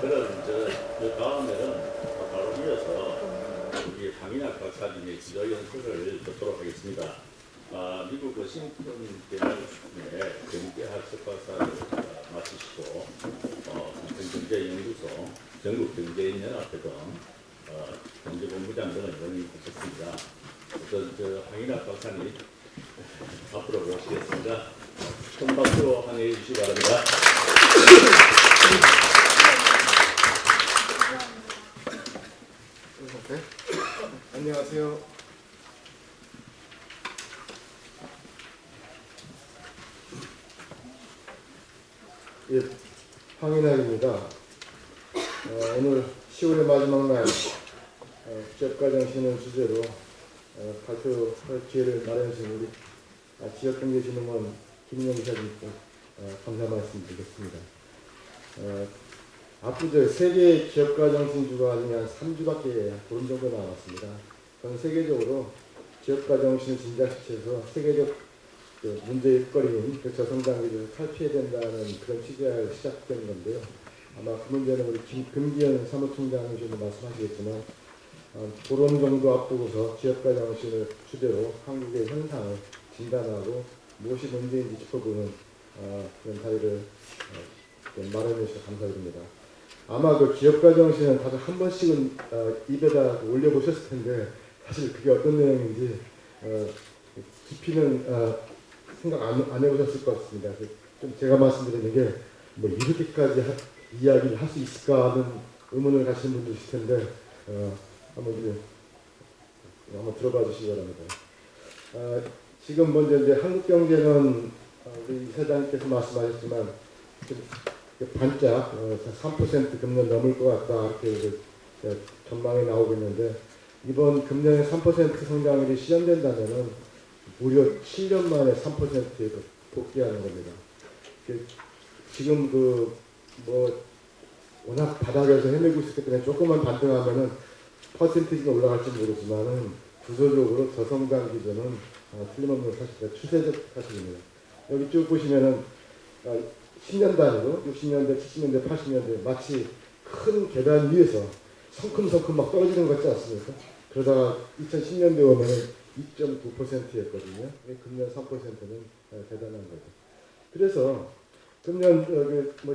그럼 그 다음에는 바로 이어서 우리 황인학 박사님의 지도 연설을 듣도록 하겠습니다. 미국 워싱턴 대학의 경제학 석박사를 마치시고 삼성경제연구소, 전국경제인연합회 등 경제본부장 등을 연임하셨습니다. 우선 황인학 박사님 앞으로 모시겠습니다. 큰 박수로 환영해 주시기 바랍니다. 네. 안녕하세요. 예, 황인학입니다. 오늘 10월의 마지막 날 지역가정신을 주제로 발표할 기회를 마련해주신 우리 지역경제진흥원 김인영 기사님께 감사 말씀드리겠습니다. 앞으로 세계 지역가정신주가 중에 한 3주밖에 보름 정도 남았습니다. 전 세계적으로 지역가정신을 진작시켜서 세계적 문제의 거리인 저성장기를 탈피해야 된다는 그런 취지가 시작된 건데요. 아마 그 문제는 우리 금기현 사무총장이 좀 말씀하시겠지만 보름 정도 앞두고서 지역가정신을 주제로 한국의 현상을 진단하고 무엇이 문제인지 짚어보는 그런 자리를 마련해 주셔서 감사드립니다. 아마 그 지역가 정신은 다들 한 번씩은 입에다 올려보셨을 텐데 사실 그게 어떤 내용인지 깊이는 생각 안 해보셨을 것 같습니다. 좀 제가 말씀드리는 게 뭐 이렇게까지 이야기를 할 수 있을까 하는 의문을 가시는 분도 있을 텐데 한번 들어봐 주시기 바랍니다. 지금 먼저 이제 한국 경제는 우리 이사장님께서 말씀하셨지만 반짝 3% 금년 넘을 것 같다 이렇게 전망이 나오고 있는데 이번 금년에 3% 성장률이 실현된다면은 무려 7년 만에 3%에 복귀하는 겁니다. 지금 워낙 바닥에서 헤매고 있었기 때문에 조금만 반등하면은 퍼센티지가 올라갈지 모르지만은 구조적으로 저성장 기조는 틀림없는 사실이다. 추세적 사실입니다. 여기 쭉 보시면은 10년 단위로 60년대, 70년대, 80년대 마치 큰 계단 위에서 성큼성큼 막 떨어지는 것 같지 않습니까? 그러다가 2010년대 오면은 2.9%였거든요. 금년 3%는 대단한 거죠. 그래서 금년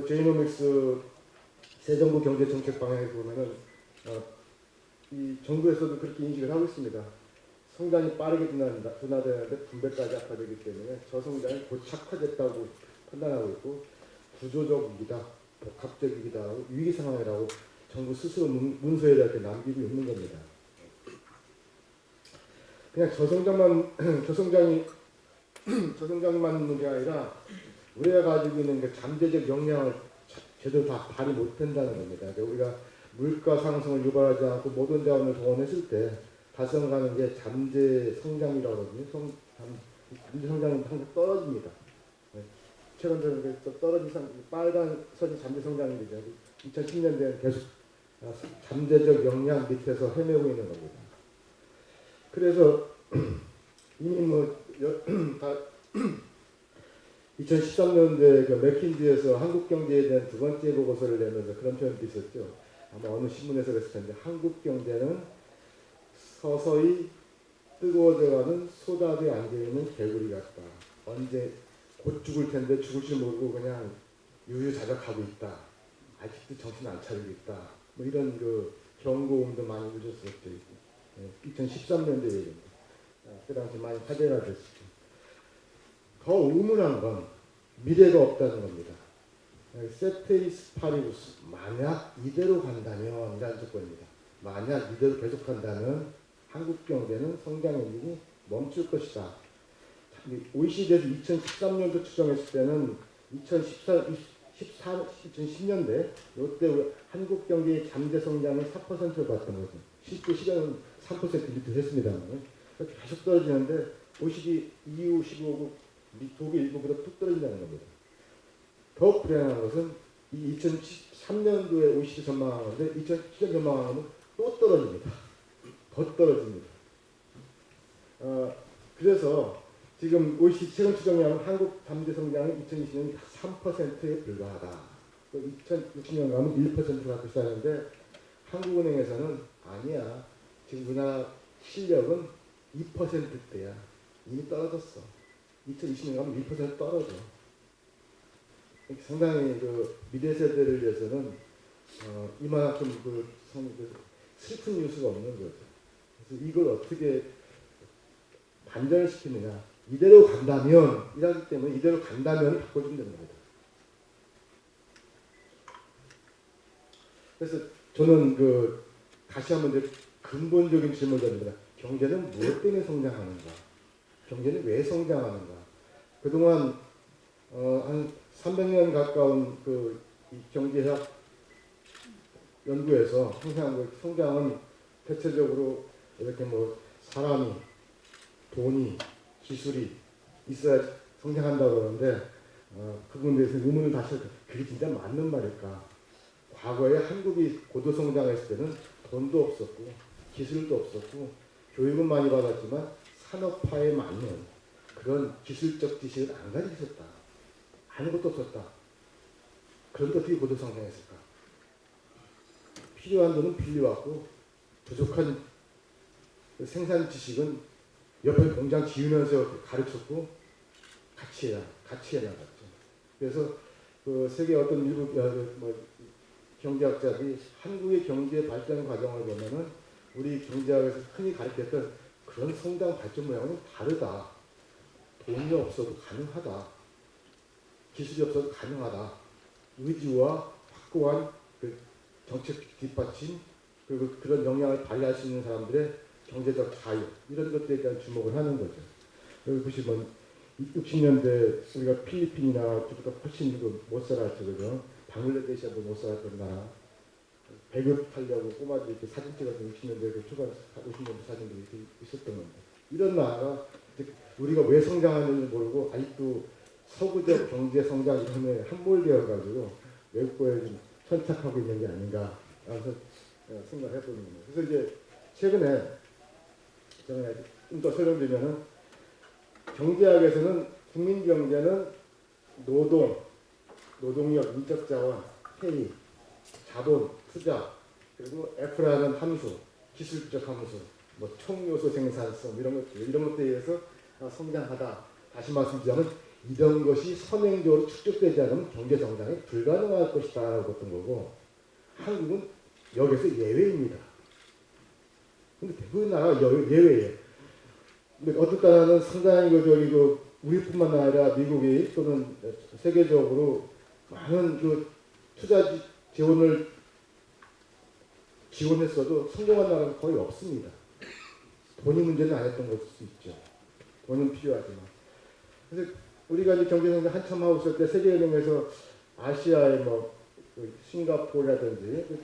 제이노믹스 새 정부 경제 정책 방향에 보면은 이 정부에서도 그렇게 인식을 하고 있습니다. 성장이 빠르게 둔화되는데 분배까지 악화되기 때문에 저성장이 고착화됐다고 판단하고 있고 구조적 위기다, 복합적 위기다, 위기 상황이라고 정부 스스로 문서에 이렇게 남기고 있는 겁니다. 그냥 저성장만 있는 게 아니라 우리가 가지고 있는 그 잠재적 역량을 제대로 다 발휘 못한다는 겁니다. 그러니까 우리가 물가 상승을 유발하지 않고 모든 자원을 동원했을 때 달성하는 게 잠재 성장이라고 하거든요. 잠재 성장은 항상 떨어집니다. 최근 들어 떨어진 빨간 선이 잠재 성장률이죠. 2010년대에는 계속 잠재적 역량 밑에서 헤매고 있는 겁니다. 그래서 이미 2013년도에 맥킨지에서 한국 경제에 대한 두 번째 보고서를 내면서 그런 표현도 있었죠. 아마 어느 신문에서 그랬을 텐데 한국 경제는 서서히 뜨거워져가는 소다에 앉아있는 개구리 같다. 언제 곧 죽을 텐데 죽을 줄 모르고 그냥 유유자적하고 있다. 아직도 정신 안 차리고 있다. 뭐 이런 경고음도 많이 울렸었죠. 2013년도에 얘기입니다. 그 당시 많이 화제가 됐었죠. 더 우물한 건 미래가 없다는 겁니다. 세테리스 파리부스, 만약 이대로 간다면 이라는 조건입니다. 만약 이대로 계속한다면 한국 경제는 성장률이 멈출 것이다. OECD에서 2013년도 추정했을 때는 2010년대 이때 한국 경제의 잠재 성장은 4%를 봤던 거죠. 실제 시간은 3% 밑으로 했습니다만 계속 떨어지는데 OECD EU 15국 독일 일부보다 뚝 떨어진다는 겁니다. 더욱 불행한 것은 이 2013년도에 OECD 전망하는데 2017년 전망하면 또 떨어집니다. 더 떨어집니다. 그래서 지금 OECD 최근 추정량은 한국 잠재 성장은 2020년 3%에 불과하다. 2060년 가면 1%가 비싸는데 한국은행에서는 아니야. 지금 우리나라 실력은 2%대야. 이미 떨어졌어. 2020년 가면 1% 떨어져. 상당히 그 미래 세대를 위해서는 이만큼 그 슬픈 뉴스가 없는 거죠. 그래서 이걸 어떻게 반전을 시키느냐. 이대로 간다면, 이러기 때문에 이대로 간다면 바꿔주면 되는 겁니다. 그래서 저는 다시 한번 이제 근본적인 질문을 드립니다. 경제는 무엇 때문에 성장하는가? 경제는 왜 성장하는가? 그동안 한 300년 가까운 이 경제학 연구에서 항상 성장은 대체적으로 이렇게 뭐 사람이, 돈이, 기술이 있어야 성장한다고 그러는데 그 부분에 대해서 의문을 다시 할까? 그게 진짜 맞는 말일까? 과거에 한국이 고도 성장했을 때는 돈도 없었고 기술도 없었고 교육은 많이 받았지만 산업화에 맞는 그런 기술적 지식을 안 가지고 있었다. 아무것도 없었다. 그런데 어떻게 고도 성장했을까? 필요한 돈은 빌려왔고 부족한 생산 지식은 옆에 공장 지으면서 가르쳤고 같이 해나갔죠. 그래서 세계 어떤 일부 경제학자들이 한국의 경제 발전 과정을 보면은 우리 경제학에서 흔히 가르쳤던 그런 성장 발전 모양은 다르다. 돈이 없어도 가능하다. 기술이 없어도 가능하다. 의지와 확고한 정책 뒷받침 그리고 그런 역량을 발휘할 수 있는 사람들의 경제적 자유 이런 것들에 대한 주목을 하는 거죠. 여기 보시면 60년대 우리가 필리핀이나 그보다 훨씬 못 살았죠, 그죠? 방글라데시하고 못 살았던 나라. 배급 하려고 꼬마들이 이렇게 사진 찍어서 60년대 초반 50년대 사진들이 이렇게 있었던 건데 이런 나라가 우리가 왜 성장하는지 모르고 아직도 서구적 경제 성장 이름에 함몰되어가지고 외국과에 좀 천착하고 있는 게 아닌가 라고 생각을 해보는 겁니다. 그래서 이제 최근에 제가 좀 더 설명드리면은 경제학에서는 국민 경제는 노동력, 인적 자원, 해이, 자본, 투자, 그리고 F라는 함수, 기술적 함수, 뭐 총요소 생산성 이런 것들에 의해서 성장하다. 다시 말씀드리자면 이런 것이 선행적으로 축적되지 않으면 경제 성장이 불가능할 것이다라고 했던 거고 한국은 여기서 예외입니다. 근데 대부분 나라가 예외예요. 근데 어떤 나라는 상당히 우리뿐만 아니라 미국이 또는 세계적으로 많은 투자 지원했어도 성공한 나라는 거의 없습니다. 돈이 문제는 아니었던 것일 수 있죠. 돈은 필요하지만. 그래서 우리가 이제 경제성장 한참 하고 있을 때 세계은행에서 아시아의 싱가포르라든지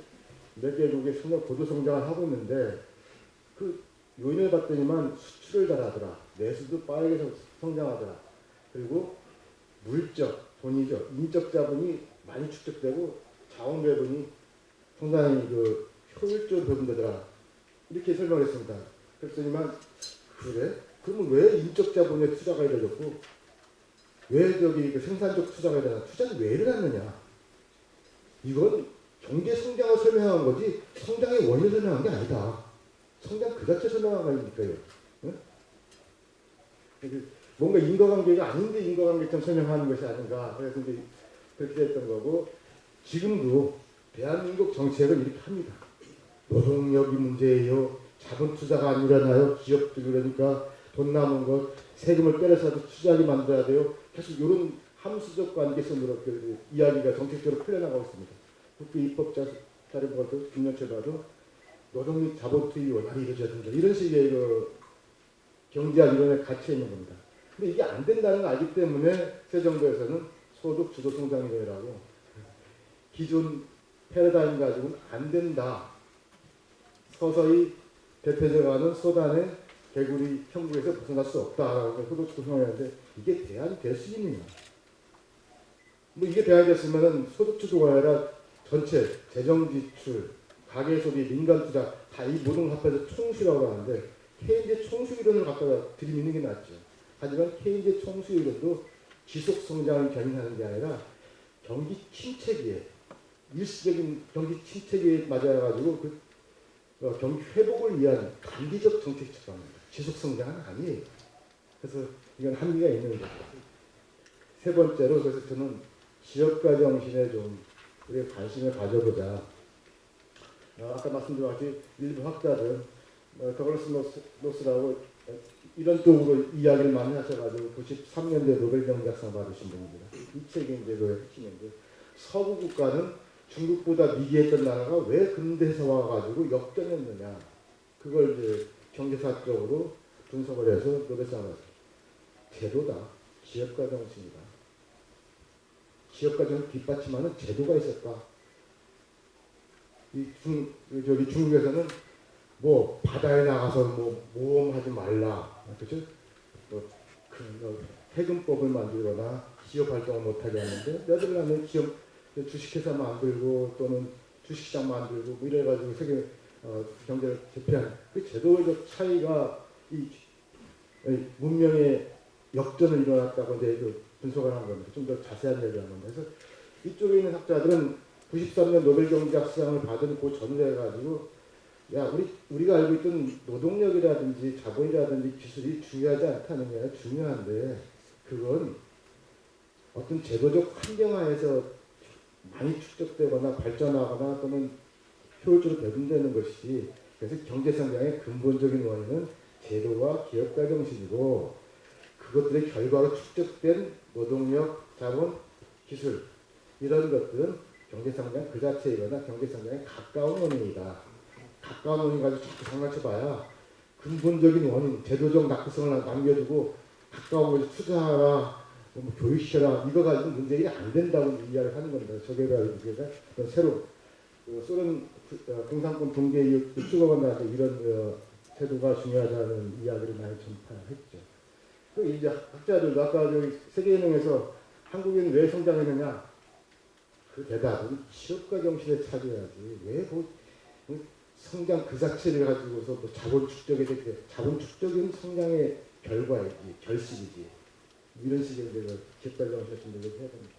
몇 개국이 상당히 고도 성장을 하고 있는데 요인을 봤더니만 수출을 잘하더라. 내수도 빠르게 성장하더라. 그리고 물적, 돈이죠. 인적 자본이 많이 축적되고 자원 배분이 상당히 효율적으로 배분되더라. 이렇게 설명했습니다. 그랬더니만 그래? 그러면 왜 인적 자본에 투자가 이루어졌고 왜 생산적 투자가 이루어졌냐? 투자는 왜 일어났느냐? 이건 경제 성장을 설명한 거지 성장의 원인을 설명한 게 아니다. 성장 그 자체 설명한 거 아닙니까요? 응? 뭔가 인과관계가 아닌데 인과관계처럼 설명하는 것이 아닌가. 그래서 이제 그렇게 했던 거고 지금도 대한민국 정책은 이렇게 합니다. 노동력이 문제예요. 자본 투자가 안 일어나요. 기업들 그러니까 돈 남은 것 세금을 때려서도 투자하게 만들어야 돼요. 계속 이런 함수적 관계성으로 이야기가 정책적으로 풀려나가고 있습니다. 국회 입법자 자료 봐도 6년째 봐도 노동 및 자본 투입이 원활히 이루어져야 된다. 이런 식의 경제학 이론에 갇혀 있는 겁니다. 근데 이게 안 된다는 걸 알기 때문에 새 정부에서는 소득 주도 성장 이론이라고 기존 패러다임 가지고는 안 된다. 서서히 대표적으로 소단의 개구리 형국에서 벗어날 수 없다라고 소득 주도 성장하는데 이게 대안이 될 수 있느냐? 이게 대안이 됐으면은 소득 주도가 아니라 전체 재정 지출 가계소비, 민간투자 다 이 모든 걸 합해서 총수라고 하는데 케인즈 총수 이론을 갖다가 들이미는 게 낫죠. 하지만 케인즈 총수 이론도 지속성장을 견인하는 게 아니라 경기 침체기에 일시적인 경기 침체기에 맞아가지고 경기 회복을 위한 단기적 정책 처방입니다. 지속 성장은 아니에요. 그래서 이건 한계가 있는 거죠. 세 번째로 그래서 저는 지역가 정신에 좀 우리가 관심을 가져보자. 아까 말씀드린 같이 일부 학자들 더글라스 노스라고 이런 쪽으로 이야기를 많이 하셔가지고 93년도에 노벨 경제학상 받으신 분입니다. 이 책이 이제 그 핵심인데 서구 국가는 중국보다 미개했던 나라가 왜 근대에서 와가지고 역전했느냐 그걸 이제 경제사적으로 분석을 해서 노벨상을 받았어요. 제도다. 지역가 정신이다. 지역가 정신을 뒷받침하는 제도가 있었다. 저기 중국에서는 뭐 바다에 나가서 뭐 모험하지 말라, 그렇죠? 해금법을 만들거나 기업 활동을 못하게 하는데 여들가는 기업 주식회사 만들고 또는 주식시장 만들고 뭐 이래가지고 세계 경제를 제패하는 그 제도적 차이가 이 문명의 역전을 일어났다고 이제 분석을 한 겁니다. 좀 더 자세한 얘기를 한 겁니다. 그래서 이쪽에 있는 학자들은 93년 노벨 경제학상을 받은 그 전후에 가지고 야 우리가 알고 있던 노동력이라든지 자본이라든지 기술이 중요하지 않다는 게 아니라 중요한데 그건 어떤 제도적 환경하에서 많이 축적되거나 발전하거나 또는 효율적으로 배분되는 것이지 그래서 경제성장의 근본적인 원인은 제도와 기업가 정신이고 그것들의 결과로 축적된 노동력, 자본, 기술 이런 것들은 경제성장 그 자체이거나 경제성장에 가까운 원인이다. 가까운 원인 가지고 자꾸 생각해봐야 근본적인 원인, 제도적 낙후성을 남겨두고 가까운 것에 투자하라, 뭐 교육시켜라 이거 가지고 문제가 안 된다고 이야기를 하는 겁니다. 저게 바로 새로 소련 공산권 붕괴 이후 추가간다는데 이런 제도가 중요하다는 이야기를 많이 전파했죠. 그 이제 학자들도 아까 저기 세계은행에서 한국인은 왜 성장했느냐? 그 대답은 기업가 정신에 찾아야지. 왜 성장 그 자체를 가지고서 또 자본 축적에 자본 축적은 성장의 결과이지, 결실이지. 이런 식의 이제 기업가 정신을 좀 얘기해야 됩니다.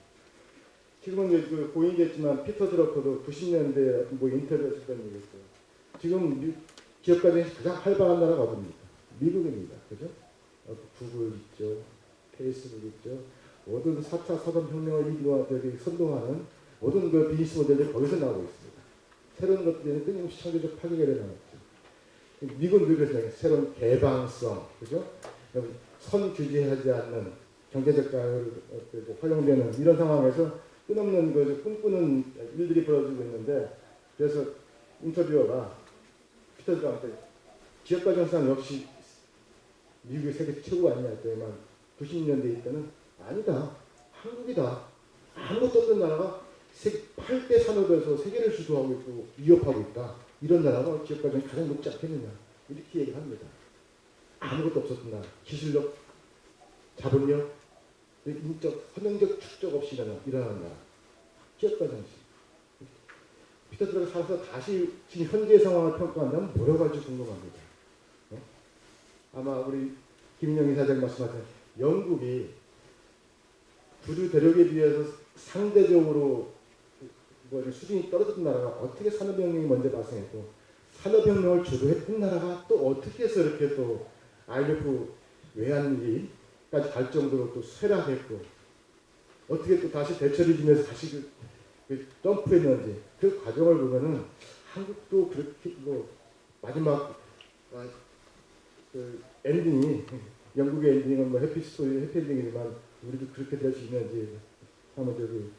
지금은 이제 그 고인됐지만 피터 드러커도 90년대 뭐 인터뷰에서 했던 얘기 있어요. 지금 기업가 정신이 가장 활발한 나라가 어디입니까? 미국입니다. 그죠? 구글 있죠, 페이스북 있죠. 모든 4차 산업혁명을 선동하는 모든 그 비즈니스 모델들이 거기서 나오고 있습니다. 새로운 것들에는 끊임없이 창조적 파괴가 일어나죠. 미국은 그래서 새로운 개방성, 그죠? 선 규제하지 않는 경제적 자유를 활용되는 이런 상황에서 끝없는 그 꿈꾸는 일들이 벌어지고 있는데 그래서 인터뷰어가 피터들한테 기업가 정상 역시 미국의 세계 최고 아니냐 했더니만 90년대 이때는 아니다. 한국이다. 아무것도 없던 나라가 8대 산업에서 세계를 주도하고 있고 위협하고 있다. 이런 나라가 기업가 중에 가장 높지 않겠느냐. 이렇게 얘기를 합니다. 아무것도 없었던 나라. 기술력, 자본력, 인적, 헌정적 축적 없이 일어난 나라. 기업가 정신. 피터들가 살아서 다시 지금 현재 상황을 평가한다면 뭐라고 할지 궁금합니다. 아마 우리 김인영 이사장 말씀하신 영국이 구두 대륙에 비해서 상대적으로 수준이 떨어졌던 나라가 어떻게 산업혁명이 먼저 발생했고 산업혁명을 주도했던 나라가 또 어떻게 해서 이렇게 또 IMF 외환위기까지 갈 정도로 또 쇠락했고 어떻게 또 다시 대처리즘에서 다시 점프했는지 그 과정을 보면은 한국도 그렇게 마지막 그 엔딩이 영국의 엔딩은 뭐 해피스토리, 해피엔딩이지만 우리도 그렇게 될 수 있는지 한번 저기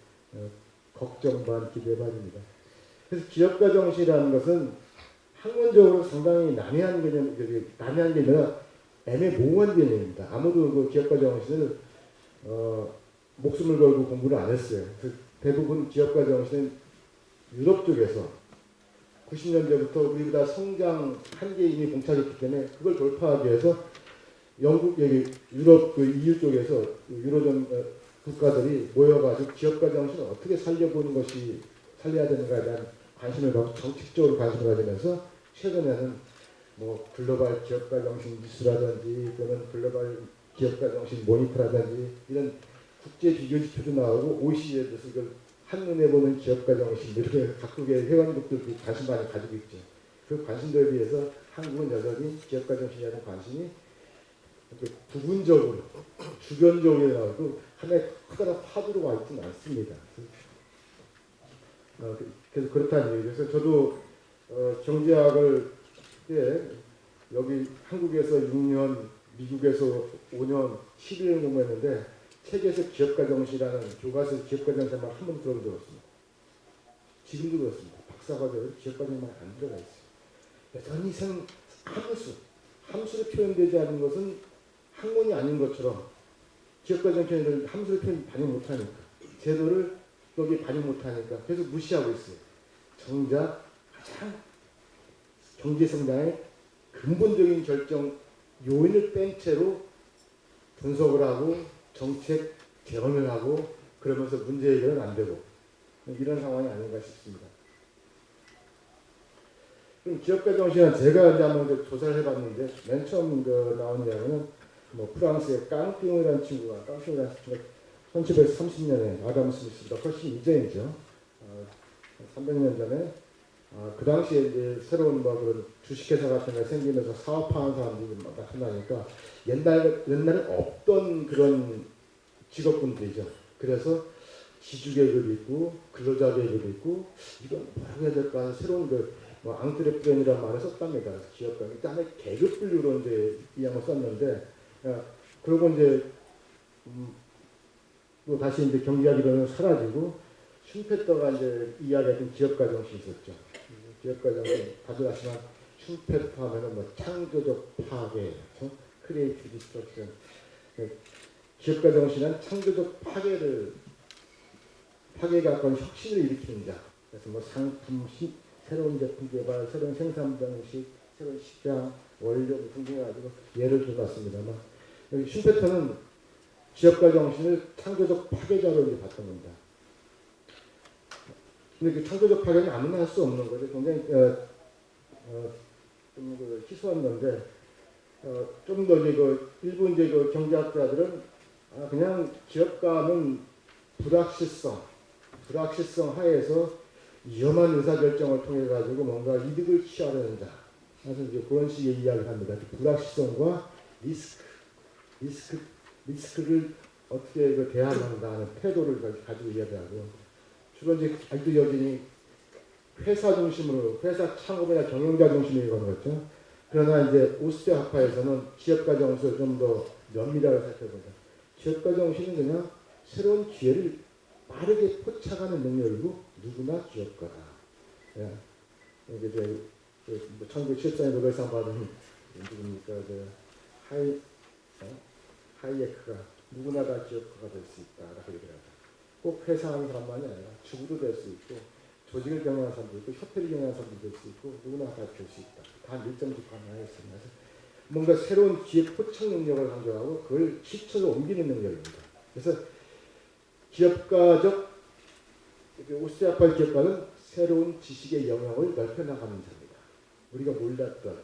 걱정 반 기대 반입니다. 그래서 기업가 정신이라는 것은 학문적으로 상당히 난해한 개념, 난해한 게 아니라 애매모호한 개념입니다. 아무도 그 기업가 정신을 목숨을 걸고 공부를 안 했어요. 대부분 기업가 정신은 유럽 쪽에서 90년대부터 우리보다 성장 한계에 이미 봉착했기 때문에 그걸 돌파하기 위해서 영국, 유럽, EU 쪽에서 유로존 국가들이 모여가지고 기업가 정신을 어떻게 살려보는 것이 살려야 되는가에 대한 관심을 갖고 정책적으로 관심을 가지면서 최근에는 뭐 글로벌 기업가 정신 미수라든지 또는 글로벌 기업가 정신 모니터라든지 이런 국제 비교 지표도 나오고 OECD에서 그 한눈에 보는 기업가 정신 이렇게 각국의 회원국들이 관심 많이 가지고 있죠. 그 관심도에 비해서 한국은 여전히 기업가 정신이라는 관심이 이렇게 부분적으로 주변적으로 나오고 하나의 커다란 파도로 와 있지는 않습니다. 그래서 그렇다는 얘기죠. 그래서 저도 경제학을 여기 한국에서 6년, 미국에서 5년, 11년 공부했는데 책에서 기업가 정신이라는 교과서 기업가 정신만 한 번 들어본 적 없습니다. 지금도 그렇습니다. 박사과정에 기업가 정신만 안 들어가 있어요. 여전히 함수로 표현되지 않은 것은 학문이 아닌 것처럼 기업가 정신을 함수로 반영 못하니까 제도를 여기 반영 못하니까 계속 무시하고 있어요. 정작 가장 경제성장의 근본적인 결정 요인을 뺀 채로 분석을 하고 정책 개헌을 하고 그러면서 문제 해결은 안 되고 이런 상황이 아닌가 싶습니다. 그럼 기업가 정신은 제가 이제 한번 조사를 해봤는데 맨 처음 나온 이야기는 프랑스의 깡피옹이라는 친구가 1730년에 아담 스미스보다 훨씬 이전이죠. 300년 전에 그 당시에 이제 새로운 그런 주식회사 같은 게 생기면서 사업하는 사람들이 나타나니까 옛날에 없던 그런 직업군들이죠. 그래서 지주계급이 있고 근로자 계급이 있고 이건 뭐라고 해야 될까 새로운 앙트레프렌이라는 말을 썼답니다. 기업가 일단 하나의 계급 분류로 이제 이 양을 썼는데 그리고 이제 또 다시 이제 경제학 이론은 사라지고 슈페터가 이제 이야기했던 기업가 정신이 있었죠. 기업가 정신 다들 아시지만 슈페터 하면은 창조적 파괴, 크리에이티브 디스트럭션. 기업가 정신은 창조적 파괴가 가까운 혁신을 일으키는 자. 그래서 상품, 새로운 제품 개발, 새로운 생산 방식, 새로운 시장, 원료 등등 가지고 예를 들어봤습니다만 여기 슈페터는 기업가 정신을 창조적 파괴자로 이제 봤던 겁니다. 근데 그 창조적 파괴는 아무나 할 수 없는 거죠. 굉장히 좀 희소한 건데 좀 더 이제 일부 이제 경제학자들은 그냥 기업가는 불확실성 하에서 위험한 의사결정을 통해 가지고 뭔가 이득을 취하려는 자. 그래서 이제 그런 식의 이야기를 합니다. 불확실성과 리스크를 어떻게 대항한다 하는 태도를 가지고 이야기하고 주로 이제 아직도 여전히 회사 중심으로 회사 창업이나 경영자 중심으로 가는 거죠. 그러나 이제 오스트리아 학파에서는 기업가 정신을 좀 더 면밀하게 살펴보자. 기업가 정신은 그냥 새로운 기회를 빠르게 포착하는 능력이고 누구나 기업가다. 이게 이제 1974년에 노벨상 받은 누굽니까 하이에크가 누구나 다 기업가가 될 수 있다라고 얘기를 하죠. 꼭 회사하는 사람만이 아니라 주부도 될 수 있고 조직을 경영하는 사람도 있고 협회를 경영하는 사람도 될 수 있고 누구나 다 될 수 있다. 단 일정 조건하에 있습니다. 뭔가 새로운 기회 포착 능력을 강조하고 그걸 실천으로 옮기는 능력입니다. 그래서 기업가적 오스트리아파 기업가는 새로운 지식의 영역을 넓혀나가는 자입니다. 우리가 몰랐던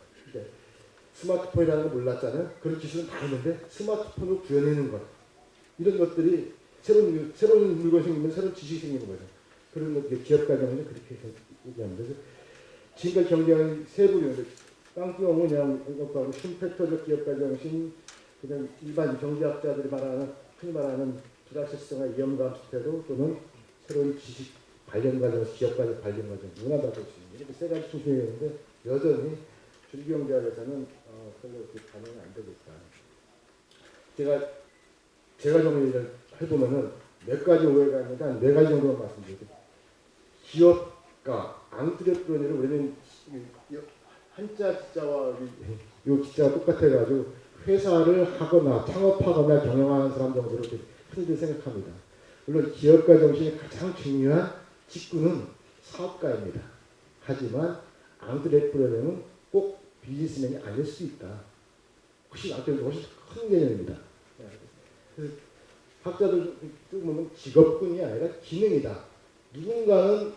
스마트폰이라는 걸 몰랐잖아요. 그런 기술은 다 있는데 스마트폰을 구현해내는 것 이런 것들이 새로운 물건이 생기면 새로운 지식이 생기는 거죠. 그런 것 기업가 정신은 그렇게 얘기합니다. 그래서 지금까지 경제학의 세 부류인데 깡피옹은 그냥 이것하고 슈페터적 기업가 정신 그냥 일반 경제학자들이 흔히 말하는 불확실성과 위험감 태도 또는 새로운 지식 발견 과정, 기업가적 발견 과정 누구나 다 볼 수 있는 이렇게 세 가지 중심이 있는데 여전히 주류경제학에서는 별로 그렇게 반영이 안 되고 있다. 제가 정리를 해보면은 몇 가지 오해가 있는데 한 4가지 정도만 말씀드릴게요. 기업가, 앙트레프레너를 우리는 한자 지자와 이 지자가 똑같아가지고 회사를 하거나 창업하거나 경영하는 사람 정도로 흔히들 생각합니다. 물론 기업가 정신이 가장 중요한 직군은 사업가입니다. 하지만 앙트레프레너는 꼭 비즈니스맨이 아닐 수 있다. 훨씬 큰 개념입니다. 학자들 보면 직업군이 아니라 기능이다. 누군가는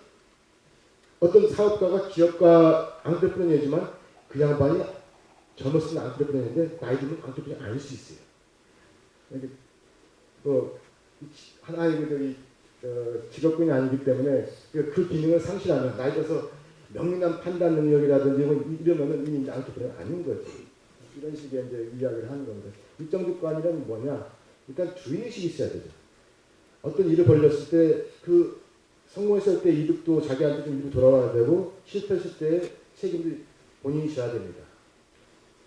어떤 사업가가 기업가 앙트레프레너지만 그 양반이 젊었을 때 앙트레프레너인데 나이 들면 앙트레프레너 아닐 수 있어요. 하나의 직업군이 아니기 때문에 그 기능을 상실하면 나이 들어서 명민한 판단 능력이라든지 뭐 이러면은 이미 양쪽은 아닌 거지. 이런 식의 이제 이야기를 하는 겁니다. 일정주관이란 뭐냐? 일단 주의식이 있어야 되죠. 어떤 일을 벌렸을 때 그 성공했을 때 이득도 자기한테 좀 일부 돌아와야 되고 실패했을 때 책임도 본인이 져야 됩니다.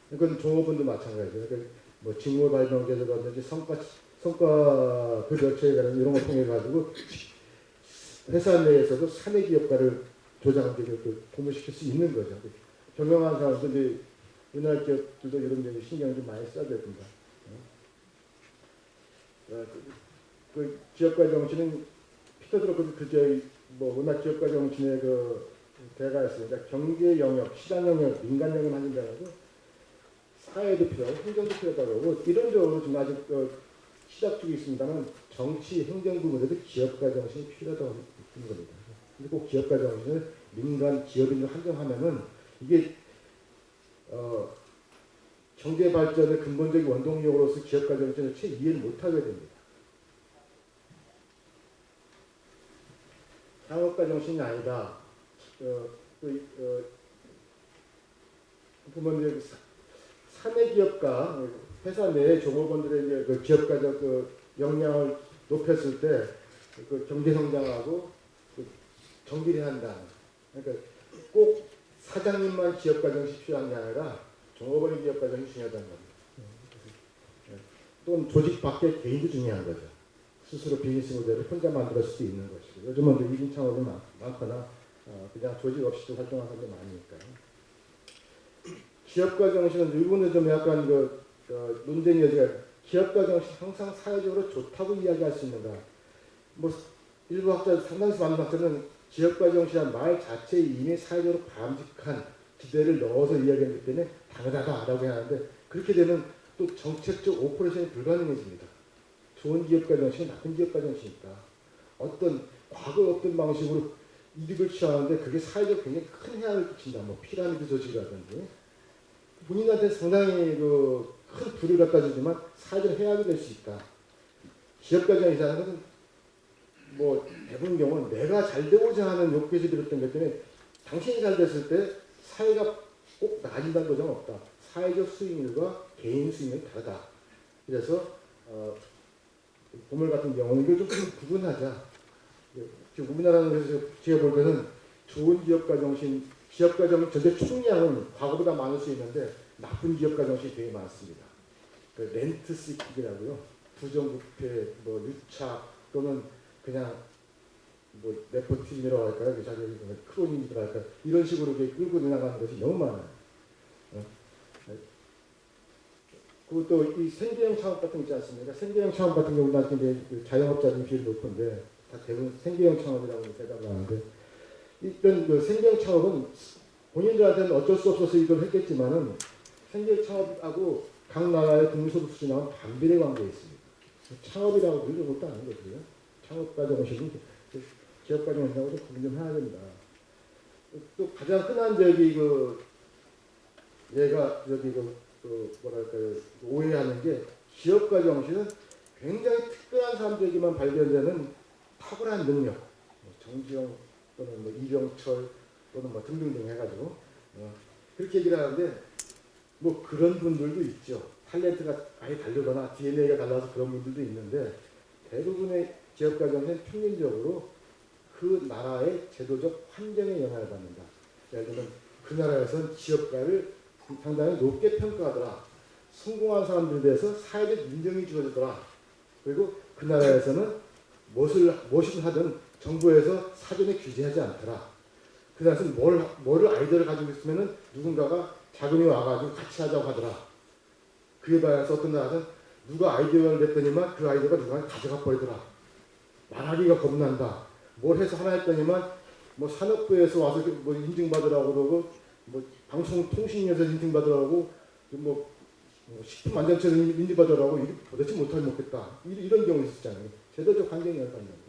그건 종업원도 마찬가지예요. 그러니까 뭐 직무 발명제도라든지 성과 그 절차에 관한 이런 걸 통해 가지고 회사 내에서도 사내 기업가를 조장되게 고무시킬 수 있는 거죠. 경영하는 사람도 이제 우리나라 기업들도 이런 데 신경을 좀 많이 써야 됩니다. 그 기업가 정신은 피터 드러그 뭐 워낙 기업가 정신의 그 대가 있으니까 경제 영역, 시장 영역, 민간 영역 만든다고 사회도 필요하고 행정도 필요하다고 그러고 이론적으로 좀 아직 시작 중에 있습니다만 정치, 행정 부분에도 기업가 정신이 필요하다고 느끼는 겁니다. 근데 꼭 기업가 정신을 민간 기업인으로 한정하면은 이게 경제 발전의 근본적인 원동력으로서 기업가 정신을 채 이해를 못하게 됩니다. 상업가 정신이 아니다. 보면 이제 사내 기업가 회사 내의 종업원들의 이제 그 기업가적 그 역량을 높였을 때 그 경제 성장하고 그 정비를 한다. 그러니까 꼭 사장님만 기업가 정신이 필요한 게 아니라 종업원의 기업가 정신이 중요하다는 겁니다. 또는 조직 밖의 개인도 중요한 거죠. 스스로 비즈니스 모델을 혼자 만들 수도 있는 것이고 요즘은 1인 창업이 많거나 그냥 조직 없이도 활동하는 사람들이 많으니까요. 기업가 정신은 일본에 좀 약간 논쟁이 여지가 기업가 정신 항상 사회적으로 좋다고 이야기할 수 있는가. 뭐 일부 학자, 상당수 많은 학자는 기업가 정신이라는 말 자체에 이미 사회적으로 바람직한 기대를 넣어서 이야기하기 때문에 당연하다라고 하는데 그렇게 되면 또 정책적 오퍼레이션이 불가능해집니다. 좋은 기업가 정신이 나쁜 기업가 정신이니까 과거 어떤 방식으로 이득을 취하는데 그게 사회적 굉장히 큰 해악을 끼친다. 뭐 피라미드 조직이라든지 본인한테 상당히 큰 부를 갖다 주지만 사회적 해악이 될 수 있다. 기업가 정신이라는 것은 뭐 대부분 경우는 내가 잘 되고자 하는 욕구에서 비롯된 것 때문에 당신이 잘 됐을 때 사회가 꼭 나아진다는 보장은 없다. 사회적 수익률과 개인 수익률이 다르다. 그래서 보물 같은 경우는 이걸 좀 구분하자. 우리나라는 그래서 제가 볼 때는 좋은 기업가 정신 전체 총량은 과거보다 많을 수 있는데 나쁜 기업가 정신이 되게 많습니다. 그 렌트 시키기라고요. 부정부패, 뭐 유착 또는 그냥 뭐 네포티즘이라고 할까요? 자기 크로니즘이라고 할까요? 이런 식으로 끌고 지나가는 것이 너무 많아요. 그리고 또 이 생계형 창업 같은 거 있지 않습니까? 생계형 창업 같은 경우는 이제 자영업자들이 비율이 높은데 다 대부분 생계형 창업이라고 대답을 하는데 이런 생계형 창업은 본인들한테는 어쩔 수 없어서 이걸 했겠지만은 생계형 창업하고 각 나라의 국민소득 수준하고 반비례 관계에 있습니다. 창업이라고 부르는 것도 아닌 거고요. 창업가 정신은 기업가 정신하고 좀 구분 좀 해야 됩니다. 또 가장 흔한 얘가 뭐랄까요, 오해하는 게 기업가 정신은 굉장히 특별한 사람들에게만 발견되는 탁월한 능력, 정지영 또는 뭐 이병철 또는 뭐 등등등 해가지고 그렇게 얘기를 하는데 뭐 그런 분들도 있죠. 탤런트가 아예 다르거나 DNA가 달라서 그런 분들도 있는데 대부분의 기업가 정신은 평균적으로 그 나라의 제도적 환경에 영향을 받는다. 예를 들면 그 나라에서는 기업가를 상당히 높게 평가하더라. 성공한 사람들에 대해서 사회적 인정이 주어지더라. 그리고 그 나라에서는 무엇을 하든 정부에서 사전에 규제하지 않더라. 그 나라에서는 뭐를 아이디어를 가지고 있으면 누군가가 자금이 와가지고 같이 하자고 하더라. 그에 반해서 어떤 나라는 누가 아이디어를 냈더니만 그 아이디어가 누가 가져가 버리더라. 말하기가 겁난다. 뭘 해서 하나 했더니만 뭐 산업부에서 와서 뭐 인증받으라고 그러고 뭐 방송통신에서 인증받으라고 뭐 식품 안전처에서 인증받으라고 이게 도대체 못하게 먹겠다. 이런 경우 있었잖아요. 제도적 환경이 열받는 거.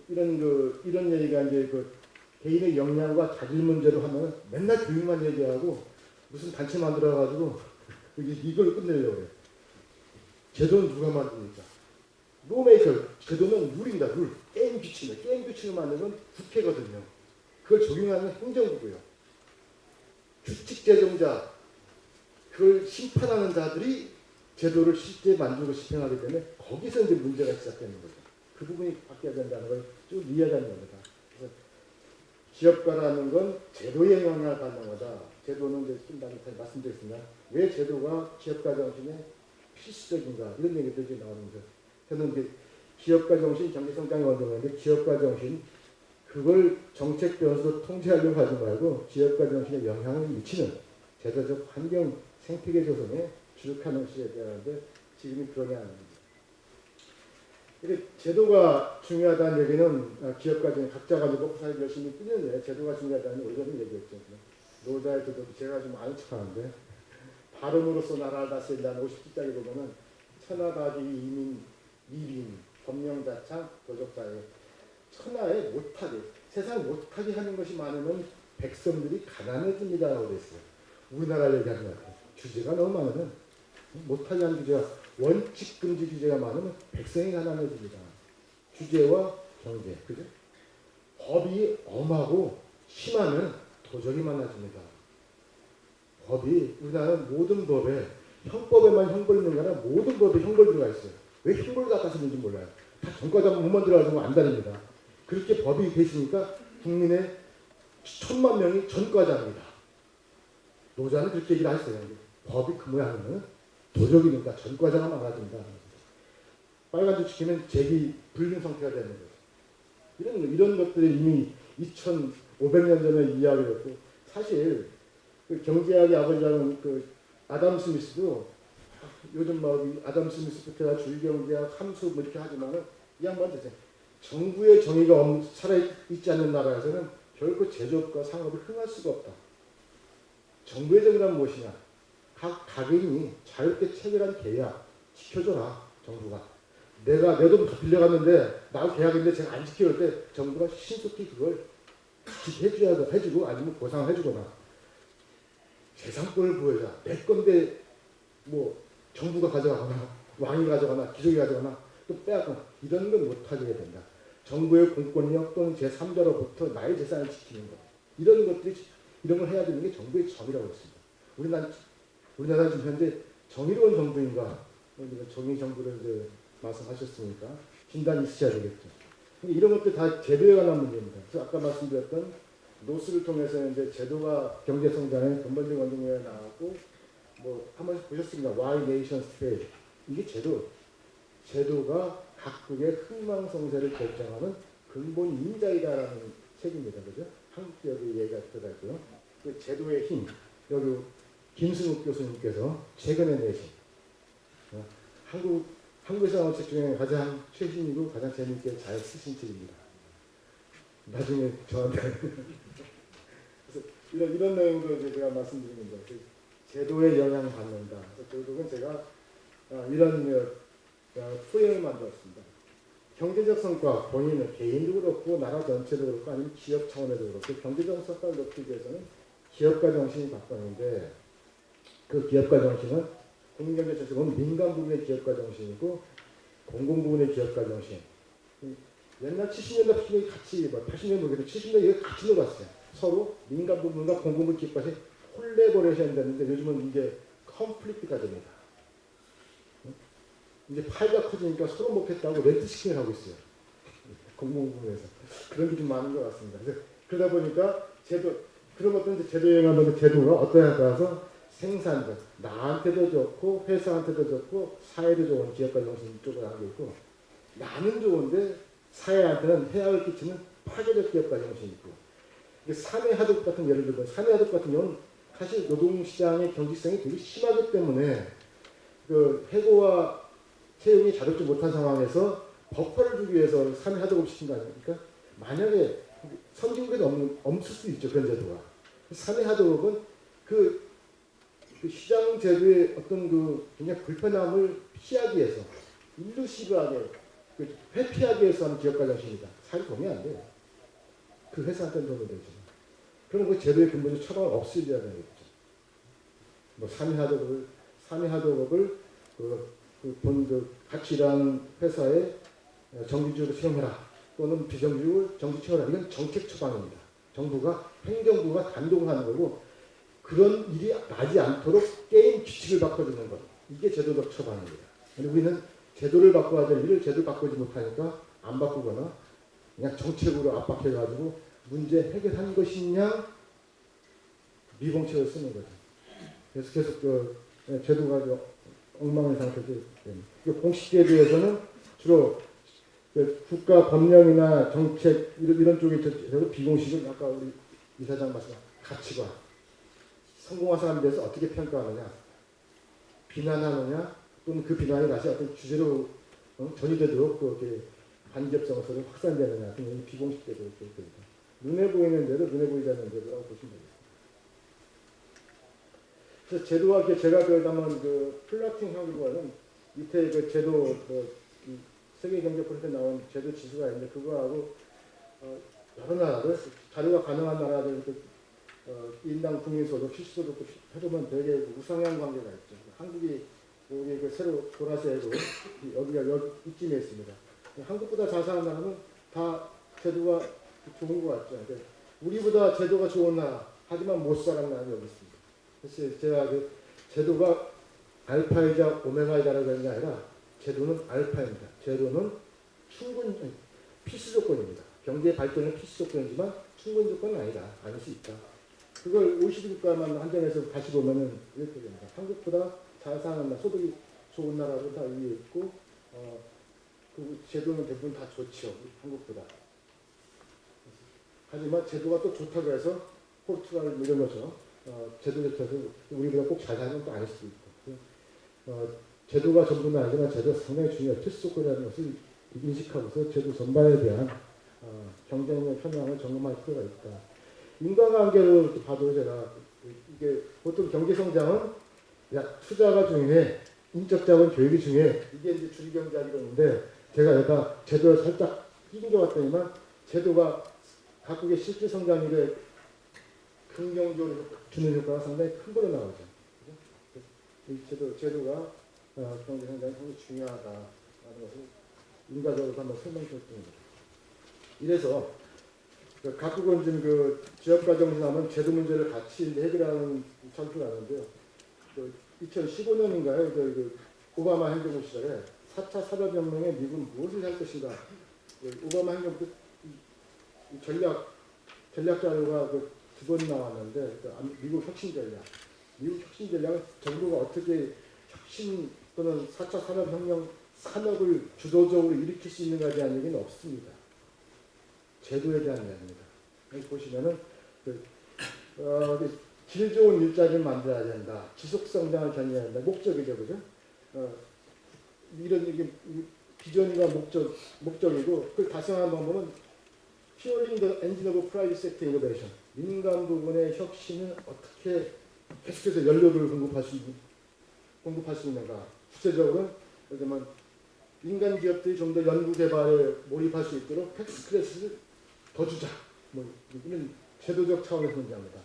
이런 얘기가 이제 개인의 역량과 자질 문제로 하면 맨날 교육만 얘기하고 무슨 단체 만들어가지고 이걸 끝내려고 해요. 제도는 누가 만듭니까? 노메이커. 제도는 룰입니다. 룰. 게임 규칙입니다. 게임 규칙을 만드는 건 국회거든요. 그걸 적용하는 행정부고요. 규칙 제정자, 그걸 심판하는 자들이 제도를 실제 만들고 집행하기 때문에 거기서 이제 문제가 시작되는 거죠. 그 부분이 바뀌어야 된다는 걸 쭉 이해하는 겁니다. 그래서 기업가라는 건 제도의 영향을 받는 거다. 제도는 이제 좀 나중에 말씀드리겠습니다. 왜 제도가 기업가 정신에 필수적인가 이런 얘기들이 나오는데 저는 이제 기업가 정신 경제성장의 원동력인데 기업가 정신 그걸 정책 변수로 통제하려고 하지 말고 기업가 정신에 영향을 미치는 제도적 환경 생태계 조성에 주력하는 시대에 대한데 지금이 그러냐 하는 겁니다. 이게 제도가 중요하다는 얘기는 기업가 중에 각자가 먹고살기 열심히 뛰는데 제도가 중요하다는 오전에 얘기했죠. 노자의 제도 제가 좀 아는 척하는데 발음으로서 나라를 다스린다는 50기짜리 보면은 천하다기 이민 미빈 법령자창 도적사회 천하에 못하게 세상 못하게 하는 것이 많으면 백성들이 가난해집니다라고 되어 있어요. 우리나라 얘기하는 것 같아요. 규제가 너무 많으면 못하게 하는 규제가 원칙 금지 규제가 많으면 백성이 가난해집니다. 규제와 경제, 그죠? 법이 엄하고 심하면 도적이 많아집니다. 법이 우리나라는 모든 법에 형법에만 형벌 있는 게 아니라 모든 법에 형벌 들어가 있어요. 왜 형벌을 갖다 쓰는지 몰라요. 다 전과자만 몸만 들어가서 안 다닙니다. 그렇게 법이 되시니까 국민의 1000만 명이 전과자입니다. 노자는 그렇게 얘기를 하셨어요. 법이 그 모양이면 도적이니까 전과자가 많아진다. 빨간 줄 지키면 제기 불능 상태가 되는 거죠. 이런 것들이 이미 2500년 전에 이야기했고 사실 그 경제학의 아버지라는 그 아담 스미스도 요즘 뭐 아담 스미스부터 줄경제학, 함수 뭐 이렇게 하지만은 이 양반 되세요. 정부의 정의가 살아있지 않는 나라에서는 결코 제조업과 상업이 흥할 수가 없다. 정부의 정의란 무엇이냐? 각 개인이 자유롭게 체결한 계약 지켜줘라. 정부가. 내가 내 돈 빌려갔는데 나하고 계약인데 제가 안 지켜줄 때 정부가 신속히 그걸 해주고 아니면 보상을 해주거나 재산권을 보여줘. 내 건데 뭐 정부가 가져가거나 왕이 가져가거나 귀족이 가져가거나 또 빼앗거나 이런 건 못하게 된다. 정부의 공권력 또는 제3자로부터 나의 재산을 지키는 것. 이런 걸 해야 되는 게 정부의 정의라고 했습니다. 우리나라 지금 현재 정의로운 정부인가? 정의 정부를 이제 말씀하셨으니까 진단이 있으셔야 되겠죠. 이런 것들 다 제도에 관한 문제입니다. 그래서 아까 말씀드렸던 노스를 통해서 이제 제도가 경제 성장의 근본적인 원동력이 나왔고 뭐 한번 보셨습니다. Why Nations Fail. 이게 제도가 각국의 흥망성쇠를 결정하는 근본 인자이다라는 책입니다. 그죠? 한국 여기 얘기가 들어가고요. 그 제도의 힘. 여기 김승욱 교수님께서 최근에 내신 한국에서 나온 책 중에 가장 최신이고 가장 재미있게 잘 쓰신 책입니다. 나중에 저한테 그래서 이런 내용도 이제 제가 말씀드리는 거예요. 제도에 영향을 받는다. 그래서 결국은 제가 이런 프레임을 만들었습니다. 경제적 성과, 본인은 개인도 그렇고 나라 전체도 그렇고 아니면 기업 차원에도 그렇고 경제적 성과를 높이기 위해서는 기업가 정신이 바뀌었는데 그 기업가 정신은 국민경제 전체 보면 민간 부분의 기업가 정신이고 공공 부분의 기업가 정신. 옛날 70년대 80년대 같이 80년 모르겠는데 70년대 같이 놀았어요. 서로 민간 부분과 공공 부분 기업가시 콜레버레이션이 됐는데 요즘은 이게 컨플릭트가 됩니다. 이제 파이가 커지니까 서로 먹겠다고 렌트 시킹을 하고 있어요. 공공 부분에서 그런 게 좀 많은 것 같습니다. 그래서 그러다 보니까 그런 것들은 제도에 의한 제도가 어떠냐에 따라서 생산자, 나한테도 좋고 회사한테도 좋고 사회도 좋은 기업가 정신 쪽을 하고 있고 나는 좋은데 사회한테는 해악을 끼치는 파괴적 기업가 정신이 있고 사내 하도급 같은 예를 들면 사내 하도급 같은 경우는 사실 노동시장의 경직성이 되게 심하기 때문에 그 해고와 채용이 자동치 못한 상황에서 버퍼를 주기 위해서 사내 하도급 시킨 거 아닙니까? 만약에 선진국에도 없을 수도 있죠. 그런 제도가. 사내 하도급은 그 시장 제도의 어떤 굉장히 불편함을 피하기 위해서 일루시브하게 회피하기 위해서 하는 기업가 정신이다. 사실 도움이 안 돼요. 그 회사한테는 도움이 되지만. 그럼 그 제도의 근본적 처방을 없애줘야 되겠죠. 뭐 사내 하도급을 본 같이 일하는 회사에 정규직으로 채용해라 또는 비정규직으로 정규직 채용해라. 이건 정책 처방입니다. 정부가 행정부가 단독하는 거고 그런 일이 나지 않도록 게임 규칙을 바꿔주는 것. 이게 제도적 처방입니다. 우리는 제도를 바꿔야 될 일을 제대로 바꾸지 못하니까 안 바꾸거나 그냥 정책으로 압박해가지고 문제 해결한 것이냐 미공책을 쓰는 거죠. 그래서 계속 제도가 엉망인 상태가 됩니다. 공식 제도에서는 주로 국가 법령이나 정책 이런 쪽에 비공식은 아까 우리 이사장 말씀 가치관 성공한 사람에 대해서 어떻게 평가하느냐 비난하느냐 또는 그 비난이 다시 어떤 주제로 전이되도록 그렇게 반기업성서를 확산되느냐 등의 비공식 제도로 됩니다. 눈에 보이는 대로 눈에 보이지 않는 제도라고 보시면 되겠습니다. 그래서 제도와 제가 한번 플라팅 한국어는 밑에 제도 세계경제포럼에 나온 제도 지수가 있는데 그거하고 여러 나라들 자료가 가능한 나라들 인당 국민소득, 실소득 해보면 되게 우상향 관계가 있죠. 한국이 여기 새로 보라색으로 여기가 이쯤에 있습니다. 한국보다 잘 사는 나라는 다 제도가 좋은 것 같죠. 우리보다 제도가 좋은 나라 하지만 못 사는 나라는 여기 있습니다. 그래서 제가 제도가 알파이자 오메가이자라고 하는 게 아니라 제도는 알파입니다. 제도는 필수 조건입니다. 경제 발전은 필수 조건이지만 충분 조건은 아니다. 아닐 수 있다. 그걸 OECD 국가만 한정해서 다시 보면은 이렇게 됩니다. 한국보다 잘 사는 나라, 소득이 좋은 나라도 다 위에 있고, 그 제도는 대부분 다 좋죠. 한국보다. 하지만 제도가 또 좋다고 해서 포르투갈 이런 거죠. 제도 좋다고 해서 우리보다 꼭 잘 사는 또 아닐 수도 있고. 제도가 전부는 아니지만 제도가 상당히 중요한 필수 조건이라는 것을 인식하고서 제도 전반에 대한 경쟁의 편향을 점검할 필요가 있다. 인과관계로 봐도 제가 이게 보통 경제 성장은 투자가 중요해, 인적 자원 교육이 중요해. 이게 이제 주기경제학이었는데 제가 여기다 제도를 살짝 끼겨왔더니만 제도가 각국의 실질 성장률에 긍정적으로 주는 효과가 상당히 큰 거로 나오죠. 이 제도가 경제 성장이 상당히 중요하다라는 것을 인과적으로 한번 설명드렸습니다. 이래서 각국은 지금 지역가 정신하면 제도 문제를 같이 해결하는 창조를 하는데요. 2015년인가요? 오바마 행정부 시절에 4차 산업혁명에 미국은 무엇을 할 것인가? 오바마 행정부 전략 자료가 두 번 나왔는데 미국 혁신 전략. 미국 혁신 전략은 정부가 어떻게 혁신 또는 4차 산업혁명 산업을 주도적으로 일으킬 수 있는가에 대한 얘기는 없습니다. 제도에 대한 이야기입니다. 여기 보시면은 질 좋은 일자리를 만들어야 된다. 지속 성장을 견인해야 된다. 목적이죠, 그죠? 이런 이게 비전과 목적이고 그걸 달성하는 방법은 fueling the engine of private sector innovation. 민간 부분의 혁신은 어떻게 계속해서 연료를 공급할 수 있는가? 구체적으로는 예를 들면 민간 기업들이 좀 더 연구 개발에 몰입할 수 있도록 텍스 클래스를 더 주자. 이런 제도적 차원에서 문제합니다.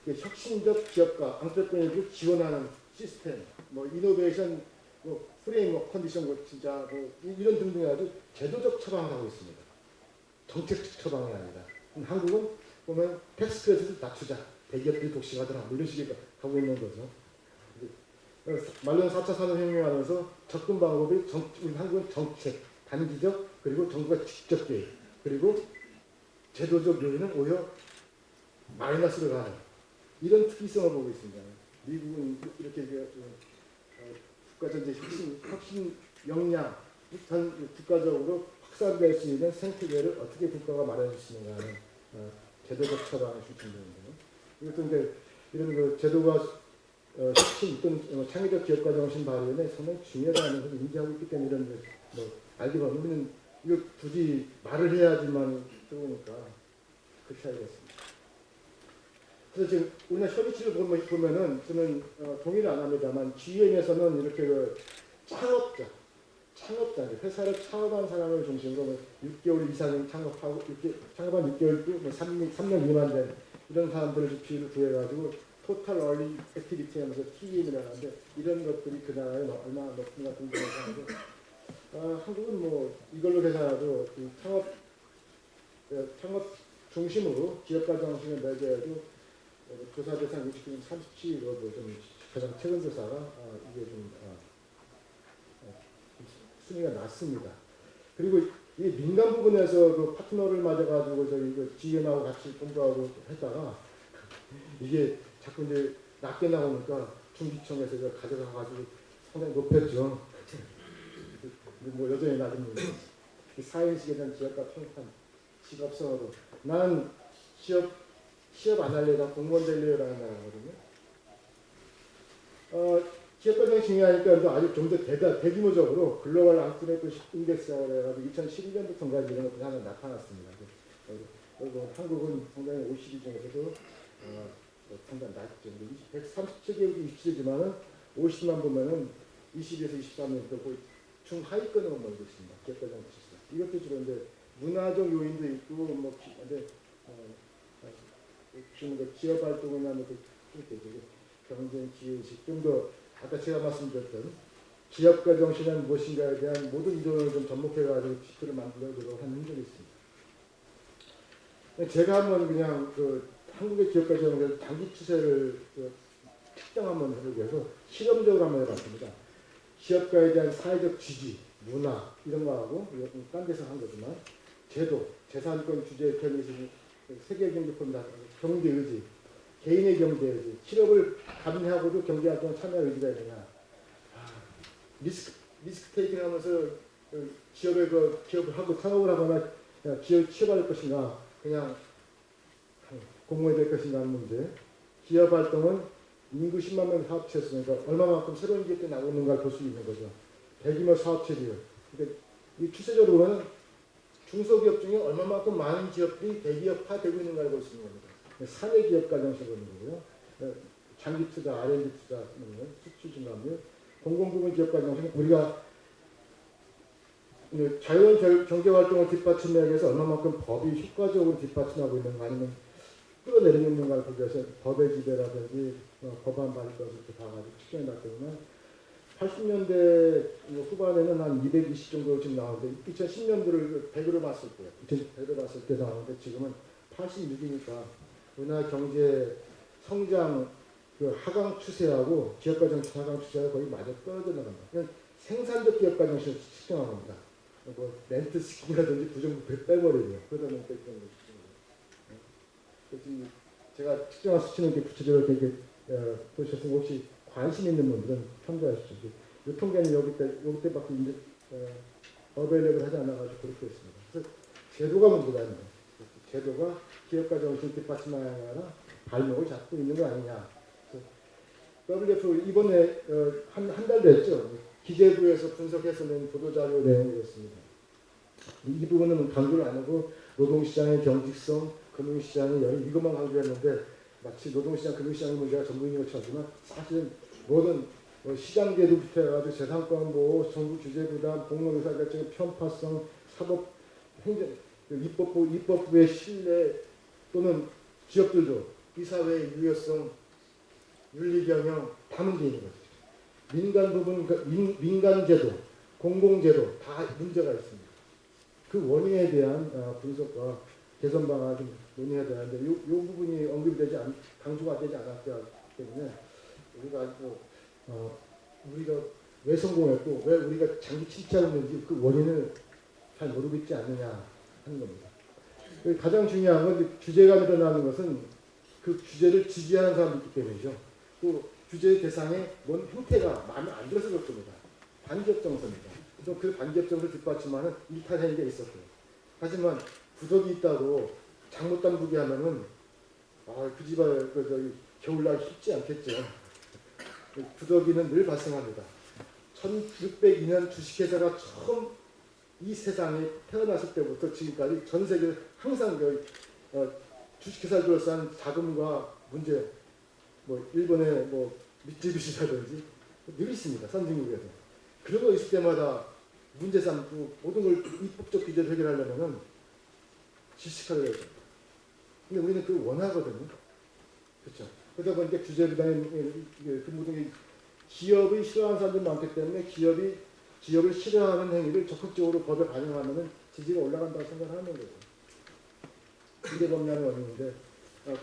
혁신적 기업가, 앙트레프레너를 지원하는 시스템, 이노베이션, 프레임워크, 컨디션, 진짜 이런 등등의 아주 제도적 처방을 하고 있습니다. 정책 처방이 아니다. 한국은 보면 텍스 클래스를 낮추자. 대기업들이 독식하더라. 이런 식으로 가고 있는 거죠. 말로는 4차 산업혁명 하면서 접근 방법이 우리 한국은 정책, 단기적, 그리고 정부가 직접 계획, 그리고 제도적 요인은 오히려 마이너스로 가는 이런 특이성을 보고 있습니다. 미국은 이렇게 국가전체 혁신 역량, 국가적으로 확산될 수 있는 생태계를 어떻게 국가가 마련할 수 있는가 하는 제도적 처방을 추진되는데요. 이것도 이제 이런 제도가 혁신 또는 창의적 기업가 정신 발현에 상당히 중요하다는 것을 인지하고 있기 때문에 이런 알게 보면 우리는 이거 굳이 말을 해야지만 들어오니까 그렇게 하겠습니다. 그래서 지금 우리나라 현위치를 보면은 저는 동의를 안 합니다만 GM에서는 이렇게 창업자, 회사를 창업한 사람을 중심으로 6개월 이상 창업하고 창업한 6개월 또 3년 미만 된 이런 사람들을 비율을 구해가지고 토탈 얼리 액티비티 하면서 TEM이라고 하는데 이런 것들이 그 나라에 얼마나 높은가 궁금해서 하는데 한국은 뭐 이걸로 계산해도 그 창업 중심으로 기업가 정신을 매겨도 조사 대상 60분 37로 좀 가장 최근 조사가 이게 좀 순위가 낮습니다. 그리고 이 민간 부분에서 그 파트너를 맞아가지고 저희 그 GM하고 같이 공부하고 했다가 이게 자꾸 이제 낮게 나오니까 중기청에서 이걸 가져가가지고 상당히 높였죠. 뭐 여전히 낮습니다. 사회인식에 대한 지역과 평판, 직업성으로 나는 취업 안 할래다 공무원 되려라는 나라거든요. 기업가정이 중요하니까 아주 좀 더 대규모적으로 글로벌 앙크레이트 인덱스라고 해가지고 2012년부터인가 이런 것들이 하나 나타났습니다. 그리고 한국은 상당히 OECD 중에서도 상당히 낮죠. 137개국이 27이지만은 50만 보면은 20에서 23년도 거의 중하위권으로 몰고 있습니다. 기업가정 지수. 이것도 주로 이제 문화적 요인도 있고 뭐 근데 지금 기업 활동이나 뭐 경쟁 기회의식 좀 더 아까 제가 말씀드렸던 기업가 정신은 무엇인가에 대한 모든 이론을 좀 접목해가지고 지표를 만들려고 하는 적이 있습니다. 제가 한번 그냥 그 한국의 기업가 정신의 장기 추세를 측정 한번 해보기 위해서 실험적으로 한번 해봤습니다. 기업가에 대한 사회적 지지, 문화 이런 거하고 딴 데서 한 거지만 제도, 재산권 규제 편의점, 세계 경제 폼다 경제 의지, 개인의 경제 의지, 실업을 감내하고도 경제 활동에 참여 의지가 있느냐. 리스크 테이킹 하면서 기업을 하고 창업을 하거나 기업 취업할 것인가, 그냥 공무원이 될 것인가 하는 문제. 기업 활동은 인구 10만 명 사업체였으니까 얼마만큼 새로운 기업들이 나오고 있는가를 볼 수 있는 거죠. 대규모 사업체들. 그러니까 이 추세적으로는 중소기업 중에 얼마만큼 많은 기업들이 대기업화되고 있는가를 볼 수 있는 겁니다. 사내 기업가 정신을 보는 거고요. 장기 투자, R&D 투자, 수출 증가율, 공공부문 기업가 정신은 우리가 자유로운 경제활동을 뒷받침하기 위해서 얼마만큼 법이 효과적으로 뒷받침하고 있는가 아니면 끌어내리는 건가를 보기 위해서 법의 지배라든지 법안 발의까지 이렇게 봐가지고 측정해 놨더니만 80년대 후반에는 한 220 정도 지금 나오는데 2010년도를 100으로 봤을 때요. 100으로 봤을 때 나오는데 지금은 86이니까 우리나라 경제 성장 그 하강 추세하고 기업가 정신 하강 추세가 거의 마저 떨어져 나간다. 그냥 생산적 기업가 정신을 측정한 겁니다. 뭐 렌트 스킨이라든지 부정부패 빼버리고요. 그러다 보니까 이런 거죠. 제가 측정한 수치는 이렇게 구체적으로 이렇게 보셨으면 혹시 관심 있는 분들은 참조하십시오. 이 통계는 여기 때밖에 이제 어벨레를 하지 않아가지고 그렇게 했습니다. 그래서 제도가 문제가 아니에요. 제도가 기업가 정신 뒷받침하거나 발목을 잡고 있는 거 아니냐. WF 이번에 한 달 됐죠. 기재부에서 분석해서 낸 보도자료 내용이었습니다. 이 부분은 강조를 안 하고 노동시장의 경직성, 금융시장의 여력 이것만 강조했는데 마치 노동시장, 금융시장의 문제가 전부인 것처럼 하지만 사실은 모든 시장제도부터 해가지고 재산권 보호, 정부 규제 부담, 공무원의사결정 편파성, 사법, 행정, 입법부의 신뢰 또는 기업들도 이 사회의 유효성, 윤리경영 다 문제 있는 거죠. 민간 부분, 민간제도, 공공제도 다 문제가 있습니다. 그 원인에 대한 분석과 개선 방안을 좀 논의해야 되는데 이 부분이 언급되지 강조가 되지 않았기 때문에 우리가 왜 성공했고 왜 우리가 장기 침체하는지 그 원인을 잘 모르고 있지 않느냐 하는 겁니다. 가장 중요한 건 규제가 늘어나는 것은 그 규제를 지지하는 사람이 있기 때문이죠. 또 규제 대상의 뭔 형태가 마음에 안 들어서 그럴 겁니다. 반기업 정서입니다. 그 반기업 정서를 뒷받침하는 일탈 행위가 있었고요. 하지만 부덕이 있다고 잘못 담그게 하면은 그 집안 겨울날 쉽지 않겠죠. 부덕이는 늘 발생합니다. 1602년 주식회사가 처음 이 세상에 태어났을 때부터 지금까지 전 세계 항상 주식회사를 둘러싼 자금과 문제, 일본의 미쯔비시라든지 늘 있습니다. 선진국에서. 그런 거 있을 때마다 문제 삼고 모든 걸 입법적 규제를 해결하려면은 지식화를 해야 됩니다. 근데 우리는 그걸 원하거든요. 그렇죠. 그러다 보니까 규제부담이 그 모든 기업이 싫어하는 사람들이 많기 때문에 기업을 싫어하는 행위를 적극적으로 법에 반영하면 지지가 올라간다고 생각하는 거예요. 이게 범람의 원인인데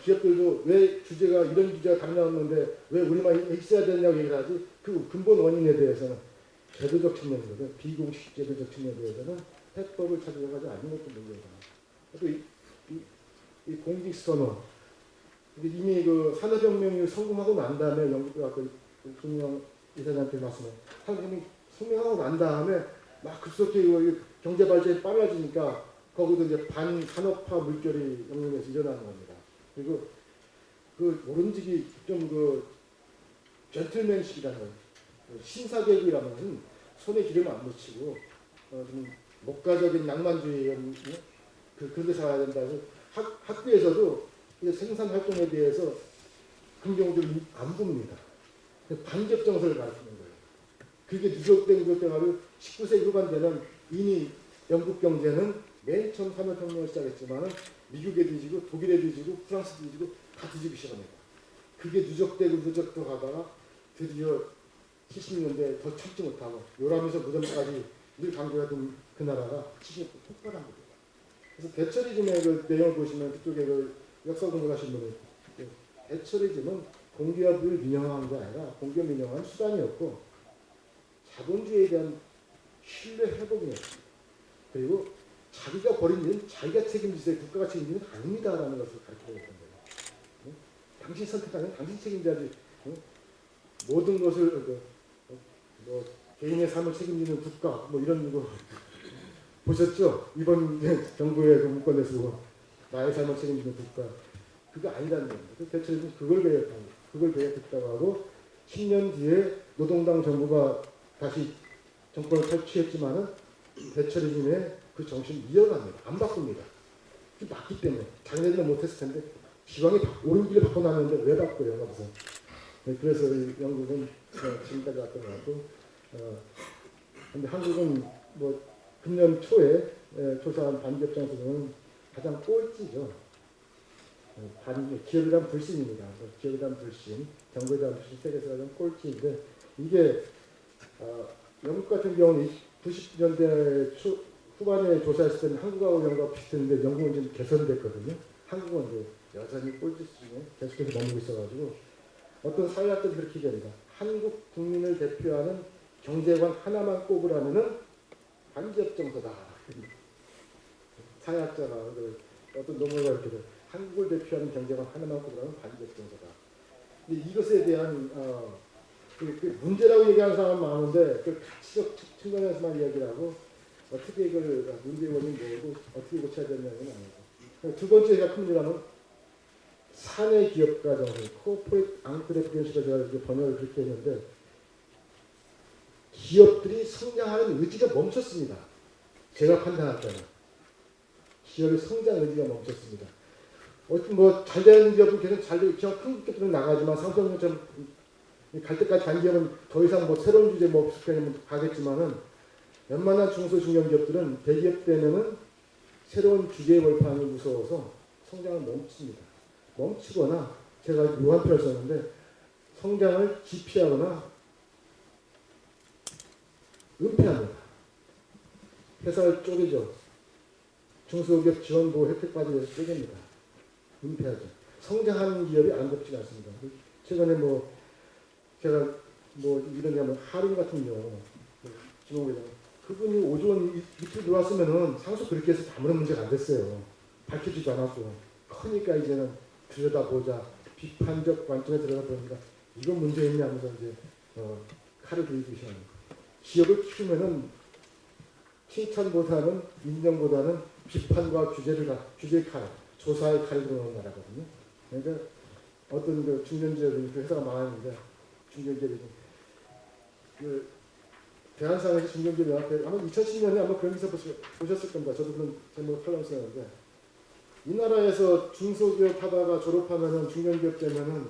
기업들도 왜 규제가 이런 규제가 당연했는데 왜 우리만 있어야 되냐고 얘기를 하지 그 근본 원인에 대해서는 제도적 측면이거든. 비공식 제도적 측면에 대해서는 해법을 찾아가지 않는 것도 문제다. 또 이 공직선언 이미 그 산업혁명이 성공하고 난 다음에 영국 아까 김영 이사장한테 말씀해 산업혁명이 성공하고 난 다음에 막 급속히 경제 발전이 빨라지니까 거기도 이제 반산업화 물결이 영국에서 일어나는 겁니다. 그리고 그 모름지기 좀 그 젠틀맨식이라는 거, 신사계급이라면 손에 기름 안 묻히고 좀 목가적인 낭만주의 그런 데 살아야 된다 해서 학교에서도 생산 활동에 대해서 긍정적으로 안 봅니다. 반격 정서를 가르치는 거예요. 그게 누적되고 19세기 후반 되는 이미 영국 경제는 맨 처음 산업혁명을 시작했지만 미국에 뒤지고 독일에 뒤지고 프랑스 뒤지고 다 뒤지기 시작합니다. 그게 누적되고 가다가 드디어 70년대 더 참지 못하고 요람에서 무덤까지 늘 강조하던 그 나라가 70년대 폭발한 겁니다. 그래서 대처리즘의 그 내용을 보시면 그쪽에 그 역사 공부하신 분이 대처리즘은 공기업을 민영화한 게 아니라 공기업 민영화는 수단이었고 자본주의에 대한 신뢰 회복이었습니다. 그리고 자기가 벌인 일은 자기가 책임지세요. 국가가 책임지는 게 아닙니다라는 것을 가르쳐야 했던 거예요. 응? 당신 선택하면 당신 책임져야지. 응? 모든 것을 뭐 개인의 삶을 책임지는 국가 뭐 이런 거 보셨죠? 이번 정부의 그 문건에서 나의 삶을 책임지는 국가 그거 아니라는 겁니다. 대체로 그걸 배격했다고 하고 10년 뒤에 노동당 정부가 다시 정권을 탈취했지만은 대처리즘의 그 정신을 이어갑니다. 안 바꿉니다. 맞기 때문에 자기네들은 못했을 텐데 기왕이 옳은 길을 바꿔놨는데 왜 바꿔요? 그래서 그래서 영국은 지금까지 왔던 것 같고 근데 한국은 뭐 금년 초에 조사한 반기업장 가장 꼴찌죠. 기업에 대한 불신입니다. 기업에 대한 불신, 정부에 대한 불신 세계에서 가장 꼴찌인데 이게 영국 같은 경우는 90년대 후반에 조사했을 때는 한국하고 영국하고 비슷했는데 영국은 지금 개선됐거든요. 한국은 이제 여전히 꼴찌 수준에 계속해서 머물고 있어가지고 어떤 사회학자들이 그렇게 얘기합니다. 한국 국민을 대표하는 경제관 하나만 꼽으라면은 반기업 정서다. 사회학자가 어떤 논문을 이렇게 한국을 대표하는 경제관 하나만 꼽으라면 반기업 정서다. 근데 이것에 대한 그 문제라고 얘기하는 사람은 많은데 그 가치적 측면에서만 이야기를 하고 어떻게 이걸 문제의 원인 뭐고 어떻게 고쳐야 되냐는 아니고 두 번째가 큰 문제라면 사내 기업가 정서, 코퍼레이트 앙트레프레너십을 제가 이렇게 번역을 그렇게 했는데 기업들이 성장하는 의지가 멈췄습니다. 제가 판단할 때는 기업의 성장 의지가 멈췄습니다. 뭐 잘되는 기업은 계속 잘되고 큰 기업들은 나가지만 삼성전처럼 갈 때까지 간 기업은 더 이상 뭐 새로운 주제 뭐 없으면 가겠지만은 웬만한 중소중견기업들은 대기업 되면은 새로운 주제의 벌판이 무서워서 성장을 멈춥니다. 멈추거나 제가 묘한 표현을 썼는데 성장을 기피하거나 은폐합니다. 회사를 쪼개죠. 중소기업 지원보호 혜택받기 위해서 쪼갭니다. 은폐하죠. 성장하는 기업이 아름답지 않습니다. 최근에 뭐 제가 뭐 이런 게 하면 하림 같은 경우 김홍회장 그분이 5조 원 밑으로 들어왔으면은 상속 그렇게 해서 아무런 문제가 안 됐어요. 밝혀지도 않았고 크니까 이제는 들여다보자 비판적 관점에 들여다보니까 이건 문제 있냐 하면서 이제 칼을 들이기 시작합니다. 기업을 키우면은 칭찬보다는 인정보다는 비판과 규제의 칼, 조사의 칼을 들어오는 나라거든요. 그러니까 어떤 그 중견기업이 그 회사가 많았는데 중견기업이 그 대한상에서 중견기업이 연합회 아마 2010년에 아마 그런 기사 보셨을 겁니다. 저도 그런 제목을 칼럼 쓰는데 이 나라에서 중소기업 하다가 졸업하면은 중견기업 되면은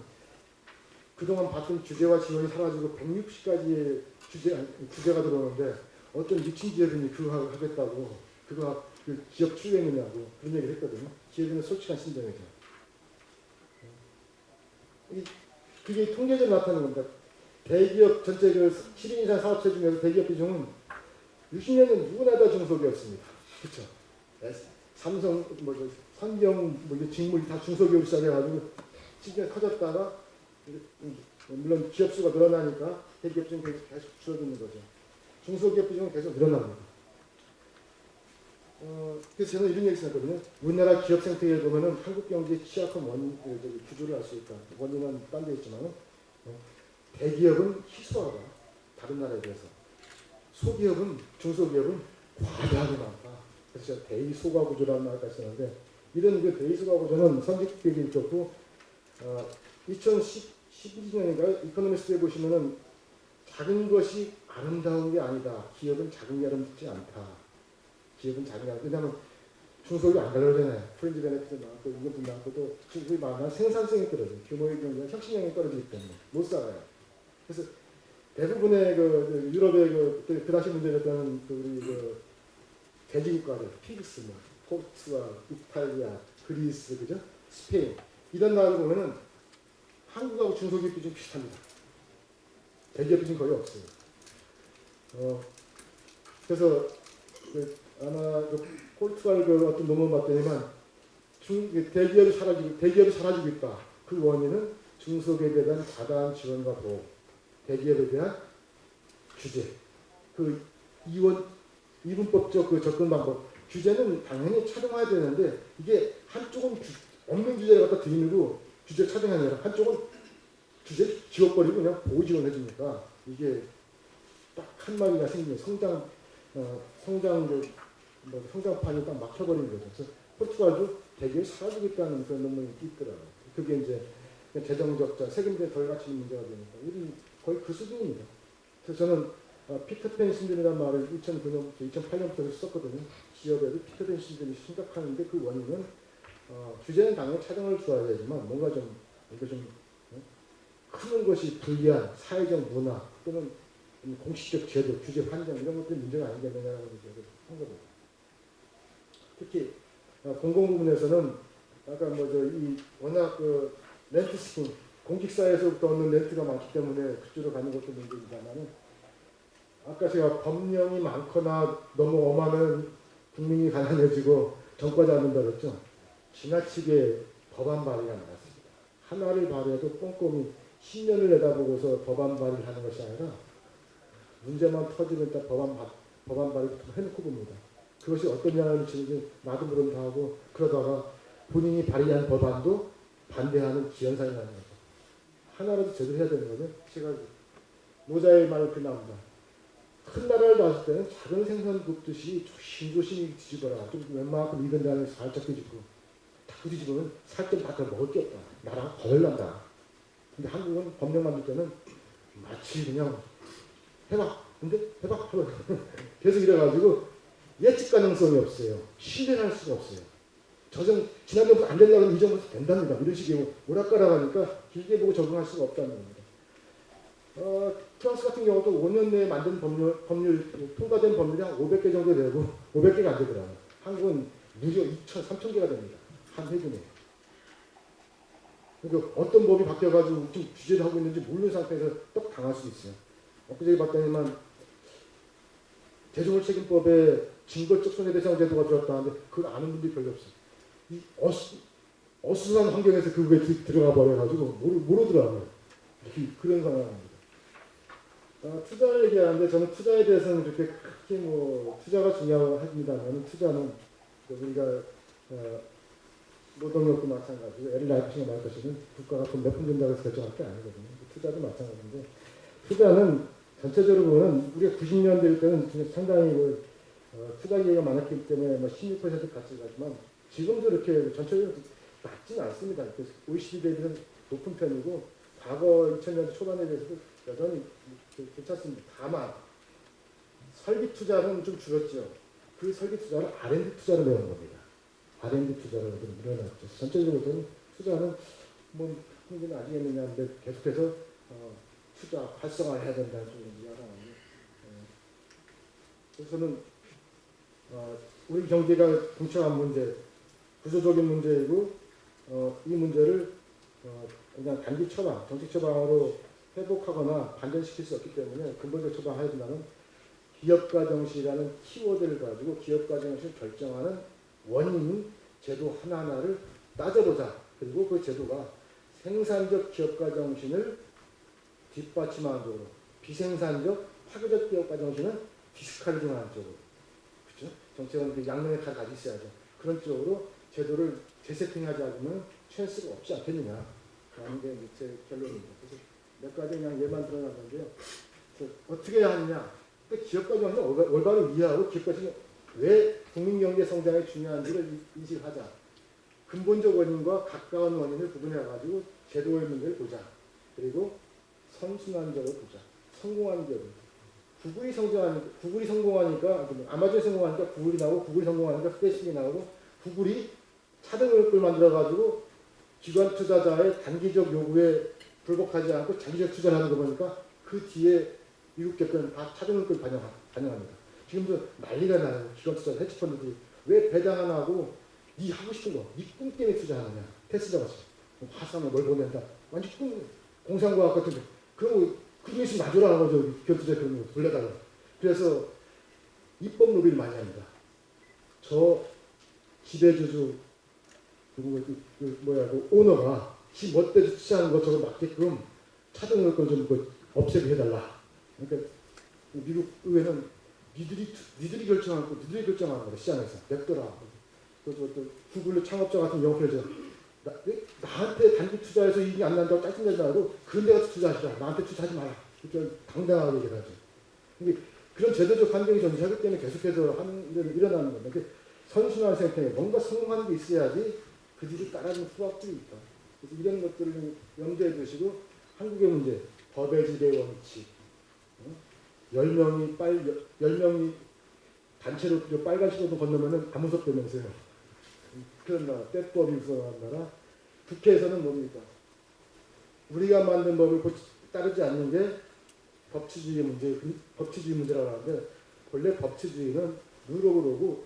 그동안 받던 규제와 지원이 사라지고 160가지의 규제가 들어오는데 어떤 미친 기업인이 그거 하겠다고 그거 그 기업 출연이냐고 그런 얘기를 했거든요. 기업인은 솔직한 심정이죠. 그게 통계적으로 나타나는 겁니다. 대기업 전체 그 10인 이상 사업체 중에서 대기업 비중은 60년은 누구나 다 중소기업입니다. 그렇죠? 삼성, 성경, 이게 직물이 다 중소기업으로 시작해가지고 시기가 커졌다가 물론 기업 수가 늘어나니까 대기업 비중이 계속 줄어드는 거죠. 중소기업 비중은 계속 늘어납니다. 그래서 저는 이런 얘기 생각했거든요. 우리나라 기업 생태계를 보면은 한국 경제의 취약한 구조를 알 수 있다. 원인은 딴 데 있지만 대기업은 희소하다. 다른 나라에 비해서. 소기업은, 중소기업은 과다하게 많다. 그래서 제가 대의소가 구조라는 말까지 쓰는데 이런 그 대의소가 구조는 선직되기 있었고 2012년인가 이코노미스트에 보시면은 작은 것이 아름다운 게 아니다. 기업은 작은 게 아름답지 않다. 기업은 작은 게 아름답다. 왜냐하면 중소기업 안 가려잖아요. 프렌즈 베네핏도 나왔고 이것도 나왔고 또 중소기업이 많아 생산성이 떨어져요. 규모의 경우에 혁신력이 떨어지기 때문에 못 살아요. 그래서 대부분의 그 유럽의 그 당시 문제였던 우리 대지국가들, 피그스, 포르투갈, 이탈리아, 그리스, 그죠? 스페인 이런 나라를 보면은 한국하고 중소기업 비중이 비슷합니다. 대기업 비중 거의 없어요. 그래서 아마 포르투갈 어떤 논문 봤더니만 대기업이 사라지고 있다. 그 원인은 중소기업에 대한 과다한 지원과 보호. 대기업에 대한 규제, 이분법적 접근 방법, 규제는 당연히 차등해야 되는데 이게 한쪽은 없는 규제를 갖다 들이밀고 규제 차등이 아니라 한쪽은 규제 지워버리고 그냥 보호 지원해 주니까 이게 딱 한 마디가 생기면 성장판이 딱 막혀버리는 거죠. 그래서 포르투갈도 대기업이 사라지겠다는 그런 논문이 있더라고요. 그게 이제 재정 적자, 세금제 덜 갖추는 문제가 되니까 거의 그 수준입니다. 그래서 저는 피터팬 신드롬이라는 말을 2008년부터 썼거든요. 기업에도 피터팬 신드롬이 심각한데 그 원인은 규제는 당연히 차등을 줘야 되지만 뭔가 좀 크는 것이 불리한 사회적 문화 또는 공식적 제도, 규제 환경 이런 것들이 문제가 아니겠느냐라고 한 겁니다. 특히 공공 부분에서는 아까 워낙 렌트 스킨 공직사회에서부터 얻는 렌트가 많기 때문에 그쪽으로 가는 것도 문제입니다만 아까 제가 법령이 많거나 너무 엄하면 국민이 가난해지고 정과 잡는다 그랬죠. 지나치게 법안 발의가 많았습니다. 하나를 발의해도 꼼꼼히 10년을 내다보고서 법안 발의를 하는 것이 아니라 문제만 터지면 일단 법안 발의를 해놓고 봅니다. 그것이 어떤 영향을 미치는지 나도 모른다 하고 그러다가 본인이 발의한 법안도 반대하는 기현상이 나는 거죠. 하나라도 제대로 해야 되는 거죠. 제가 노자의 말을 그 나옵니다. 큰 나라를 놨을 때는 작은 생선 굽듯이 조심조심히 뒤집어라. 좀 웬만큼 익은 다음에 살짝 뒤집고 딱 뒤집으면 살짝 바꿔 먹을 게 없다. 나라가 거덜난다. 근데 한국은 법령 만들 때는 마치 그냥 해봐. 근데 해봐. 계속 이래가지고 예측 가능성이 없어요. 신뢰할 수가 없어요. 지난번부터 안 된다고 하면 이 정도부터 된답니다. 이런 식의 오락가락하니까 길게 보고 적응할 수가 없다는 겁니다. 프랑스 같은 경우도 5년 내에 만든 법률 통과된 법률이 한 500개 정도 되고 500개가 안 되더라고요. 한국은 무려 3,000개가 됩니다. 한 회분에. 그러니까 어떤 법이 바뀌어가지고 좀 규제를 하고 있는지 모르는 상태에서 떡 당할 수 있어요. 엊그제 봤더니만 대중물책임법에 징벌적 손해배상 제도가 들어왔다는데 그걸 아는 분들이 별로 없어요. 이 어수선한 환경에서 그거에 들어가 버려가지고 모르더라고요. 그런 상황입니다. 투자를 얘기하는데 저는 투자에 대해서는 그렇게 크게 투자가 중요하다고 합니다만 투자는 우리가 노동력도 마찬가지고 애를 낳으시는 말 것이는 국가가 돈 몇 푼 준다고 해서 결정할 게 아니거든요. 투자도 마찬가지인데 투자는 전체적으로 보면 우리가 90년대 때는 상당히 투자 기회가 많았기 때문에 16%까지 가지만 지금도 이렇게 전체적으로 낮지는 않습니다. OECD 대비는 높은 편이고 과거 2000년대 초반에 비해서도 여전히 괜찮습니다. 다만 설비 투자는 좀 줄었죠. 그 설비 투자를 R&D 투자로 내는 겁니다. R&D 투자를 좀 늘어났죠. 전체적으로 투자는 흥미는 아니겠느냐는데 계속해서 투자 활성화를 해야 된다는 좀 이야기가 나오는데 그래서 저는 우리 경제가 공평한 문제, 구조적인 문제이고 이 문제를 그냥 단기 처방, 정책 처방으로 회복하거나 반전시킬 수 없기 때문에 근본적 처방해야 된다는 기업가 정시라는 키워드를 가지고 기업가 정시를 결정하는 원인 제도 하나하나를 따져보자. 그리고 그 제도가 생산적 기업가 정신을 뒷받침하는 쪽으로, 비생산적 파괴적 기업가 정신은 디스카리징하는 쪽으로, 그렇죠? 정책은 그 양면의 칼을 가지고 있어야죠. 그런 쪽으로 제도를 재세팅하지 않으면 찬스가 없지 않겠느냐 라는 게 제 결론입니다. 그래서 몇 가지 그냥 예만 들어놨는데요. 어떻게 해야 하느냐? 기업가 정신을 올바로 이해하고 기업가 정신이 왜 국민경제 성장이 중요한지를 인식하자. 근본적 원인과 가까운 원인을 구분해가지고 제도의 문제를 보자. 그리고 선순환적으로 보자. 성공한 기업을. 구글이 성공하니까 아마존이 성공하니까 구글이 나오고 구글이 성공하니까 페이스북이 나오고 구글이 차등을 만들어가지고 기관 투자자의 단기적 요구에 불복하지 않고 장기적 투자를 하는 거 보니까 그 뒤에 미국 기업들은 다 차등을 반영합니다. 지금도 난리가 나요. 기관 투자 헤지펀드들이 왜 배당 안 하고 네 하고 싶은 거, 네 꿈 때문에 투자하느냐. 테슬라 같이 화산을 뭘 보낸다. 완전 꿈, 공상과학 같은 거. 그럼 그 중에 있으면 놔줘라 하고 기업 투자 그런 거 돌려달라. 그래서 입법 로비를 많이 합니다. 저 지배주주 그 오너가 지 멋대로 투자하는 것처럼 맞게끔 차등을 좀 없애게 해달라. 그러니까 미국 의회는 니들이 결정하는 거다. 시장에서 냅둬라. 또 구글로 창업자 같은 영표죠. 나한테 단기 투자해서 이익이 안 난다고 짜증내지 말고 그런 데 가서 투자하시라. 나한테 투자하지 마라. 이렇게 당당하게 얘기하죠. 그런 제도적 환경이 존재하기 때문에 계속해서 일어나는 겁니다. 선순환 생태계 뭔가 성공하는 게 있어야지 그 뒤를 따라주는 후학들이 있다. 그래서 이런 것들을 염두에 두시고 한국의 문제, 법의 지배 원칙, 10명이 단체로 빨간 신호도 건너면 아무 소용없다면서요. 그런 나라, 때법이 우선한 나라. 국회에서는 뭡니까? 우리가 만든 법을 따르지 않는 게 법치주의 문제라고 하는데 원래 법치주의는 룰 오브 로고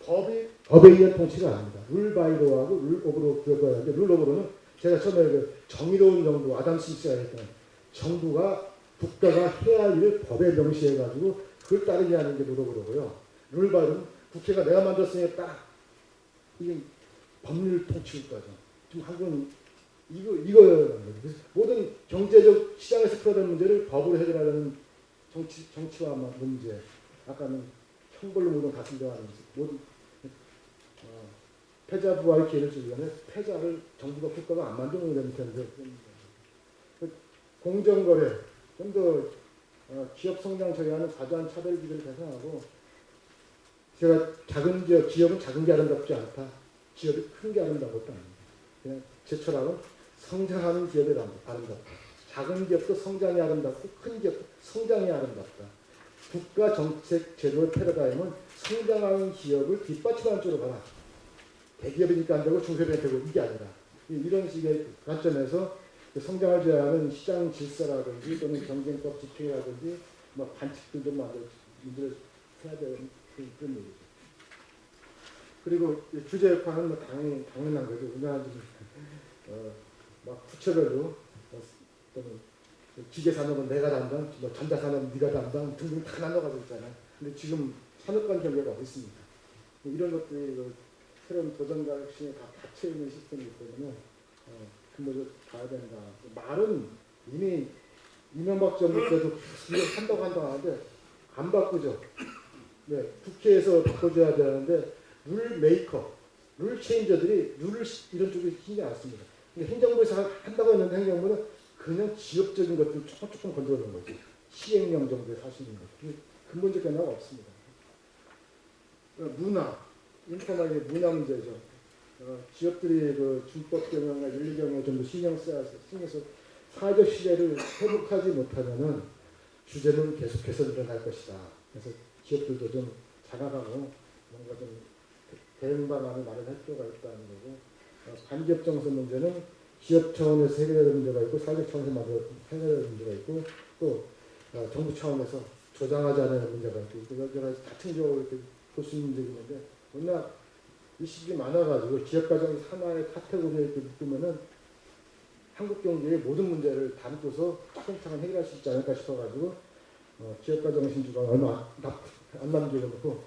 법에 의한 통치가 아닙니다. 룰 바이 로하고 룰 오브로 그걸 하는데 룰 오브로는 제가 처음에 그 정의로운 정부 아담 스미스가 했던 정부가 국가가 해야 할 일을 법에 명시해가지고 그걸 따르게 하는 게 룰 오브로고요. 룰 바이 로는 국회가 내가 만들었으니까 따라. 이게 법률 통치까지. 지금 한국은 이거라는 거죠. 모든 경제적 시장에서 풀어낸 문제를 법으로 해결하려는 정치화 문제. 아까는 형벌로 모든 가슴대화하는 모든 패자 부활의 기회를 주기 위해 패자를 정부가 국가가 안 만들어야 되는 텐데 공정거래 좀 더 기업 성장 저해하는 과도한 차별 기준을 개선하고 제가 작은 기업은 작은 게 아름답지 않다. 기업이 큰 게 아름다운 것도 아닙니다. 그냥 제 철학은 성장하는 기업이 아름답다. 작은 기업도 성장이 아름답고 큰 기업도 성장이 아름답다. 국가 정책 제도의 패러다임은 성장하는 기업을 뒷받침하는 쪽으로 가라. 대기업이니까 안 되고 중소기업이 되고 이게 아니라 이런 식의 관점에서 성장을 제어하는 시장 질서라든지 또는 경쟁법 지표라든지 반칙들도 문제를 해야 되는 그런 얘기죠. 그리고 규제 역할은 당연한 거죠. 우리나라 막 부처별로 또는 기계산업은 내가 담당, 전자산업은 네가 담당 등등 다 나눠가지고 있잖아요. 근데 지금 산업 간 경계가 어디 있습니까? 이런 것들이 새로운 도전과 혁신에 다 갇혀있는 시스템이기 때문에 근본적으로 가야 된다. 말은 이미 이명박 정부 때도 이걸 한다고 하는데 안 바꾸죠. 네, 국회에서 바꿔줘야 되는데 룰 메이커, 룰 체인저들이 룰을 이런 쪽에 신경 안 씁니다. 행정부에서 한다고 했는데 행정부는 그냥 지역적인 것들 조금 건드리는 거죠. 시행령 정도에 사시는 것. 근본적 변화가 없습니다. 문화, 인터넷의 문화 문제죠. 기업들이 그 준법 경영이나 윤리 경영에 좀 더 신경 써서 사회적 신뢰를 회복하지 못하면은 규제는 계속해서 일어날 것이다. 그래서 기업들도 좀 자각하고 뭔가 좀 대응 방안을 마련할 필요가 있다는 거고, 반기업 정서 문제는 기업 차원에서 해결해야 될 문제가 있고 사회적 차원에서 해결해야 될 문제가 있고 또 정부 차원에서 조장하지 않는 문제가 있고 여러 가지 다층적으로 이렇게 볼 수 있는 문제가 있는데 워낙 이식이 많아가지고 기업 과정이 하나의 카테고리에 이렇게 묶으면은 한국 경제의 모든 문제를 담고서 차근차근 해결할 수 있지 않을까 싶어가지고 기업가 정신 주간 얼마 안 남겨놓고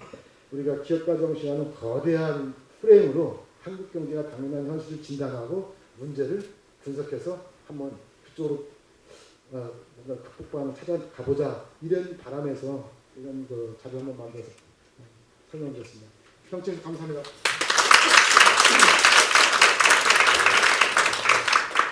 우리가 기업가 정신하는 거대한 프레임으로 한국 경제가 당면한 현실을 진단하고 문제를 분석해서 한번 그쪽으로 뭔가 극복반을 찾아가보자 이런 바람에서 이런 그 자료 한번 만들어서 설명드렸습니다. 평생 감사합니다.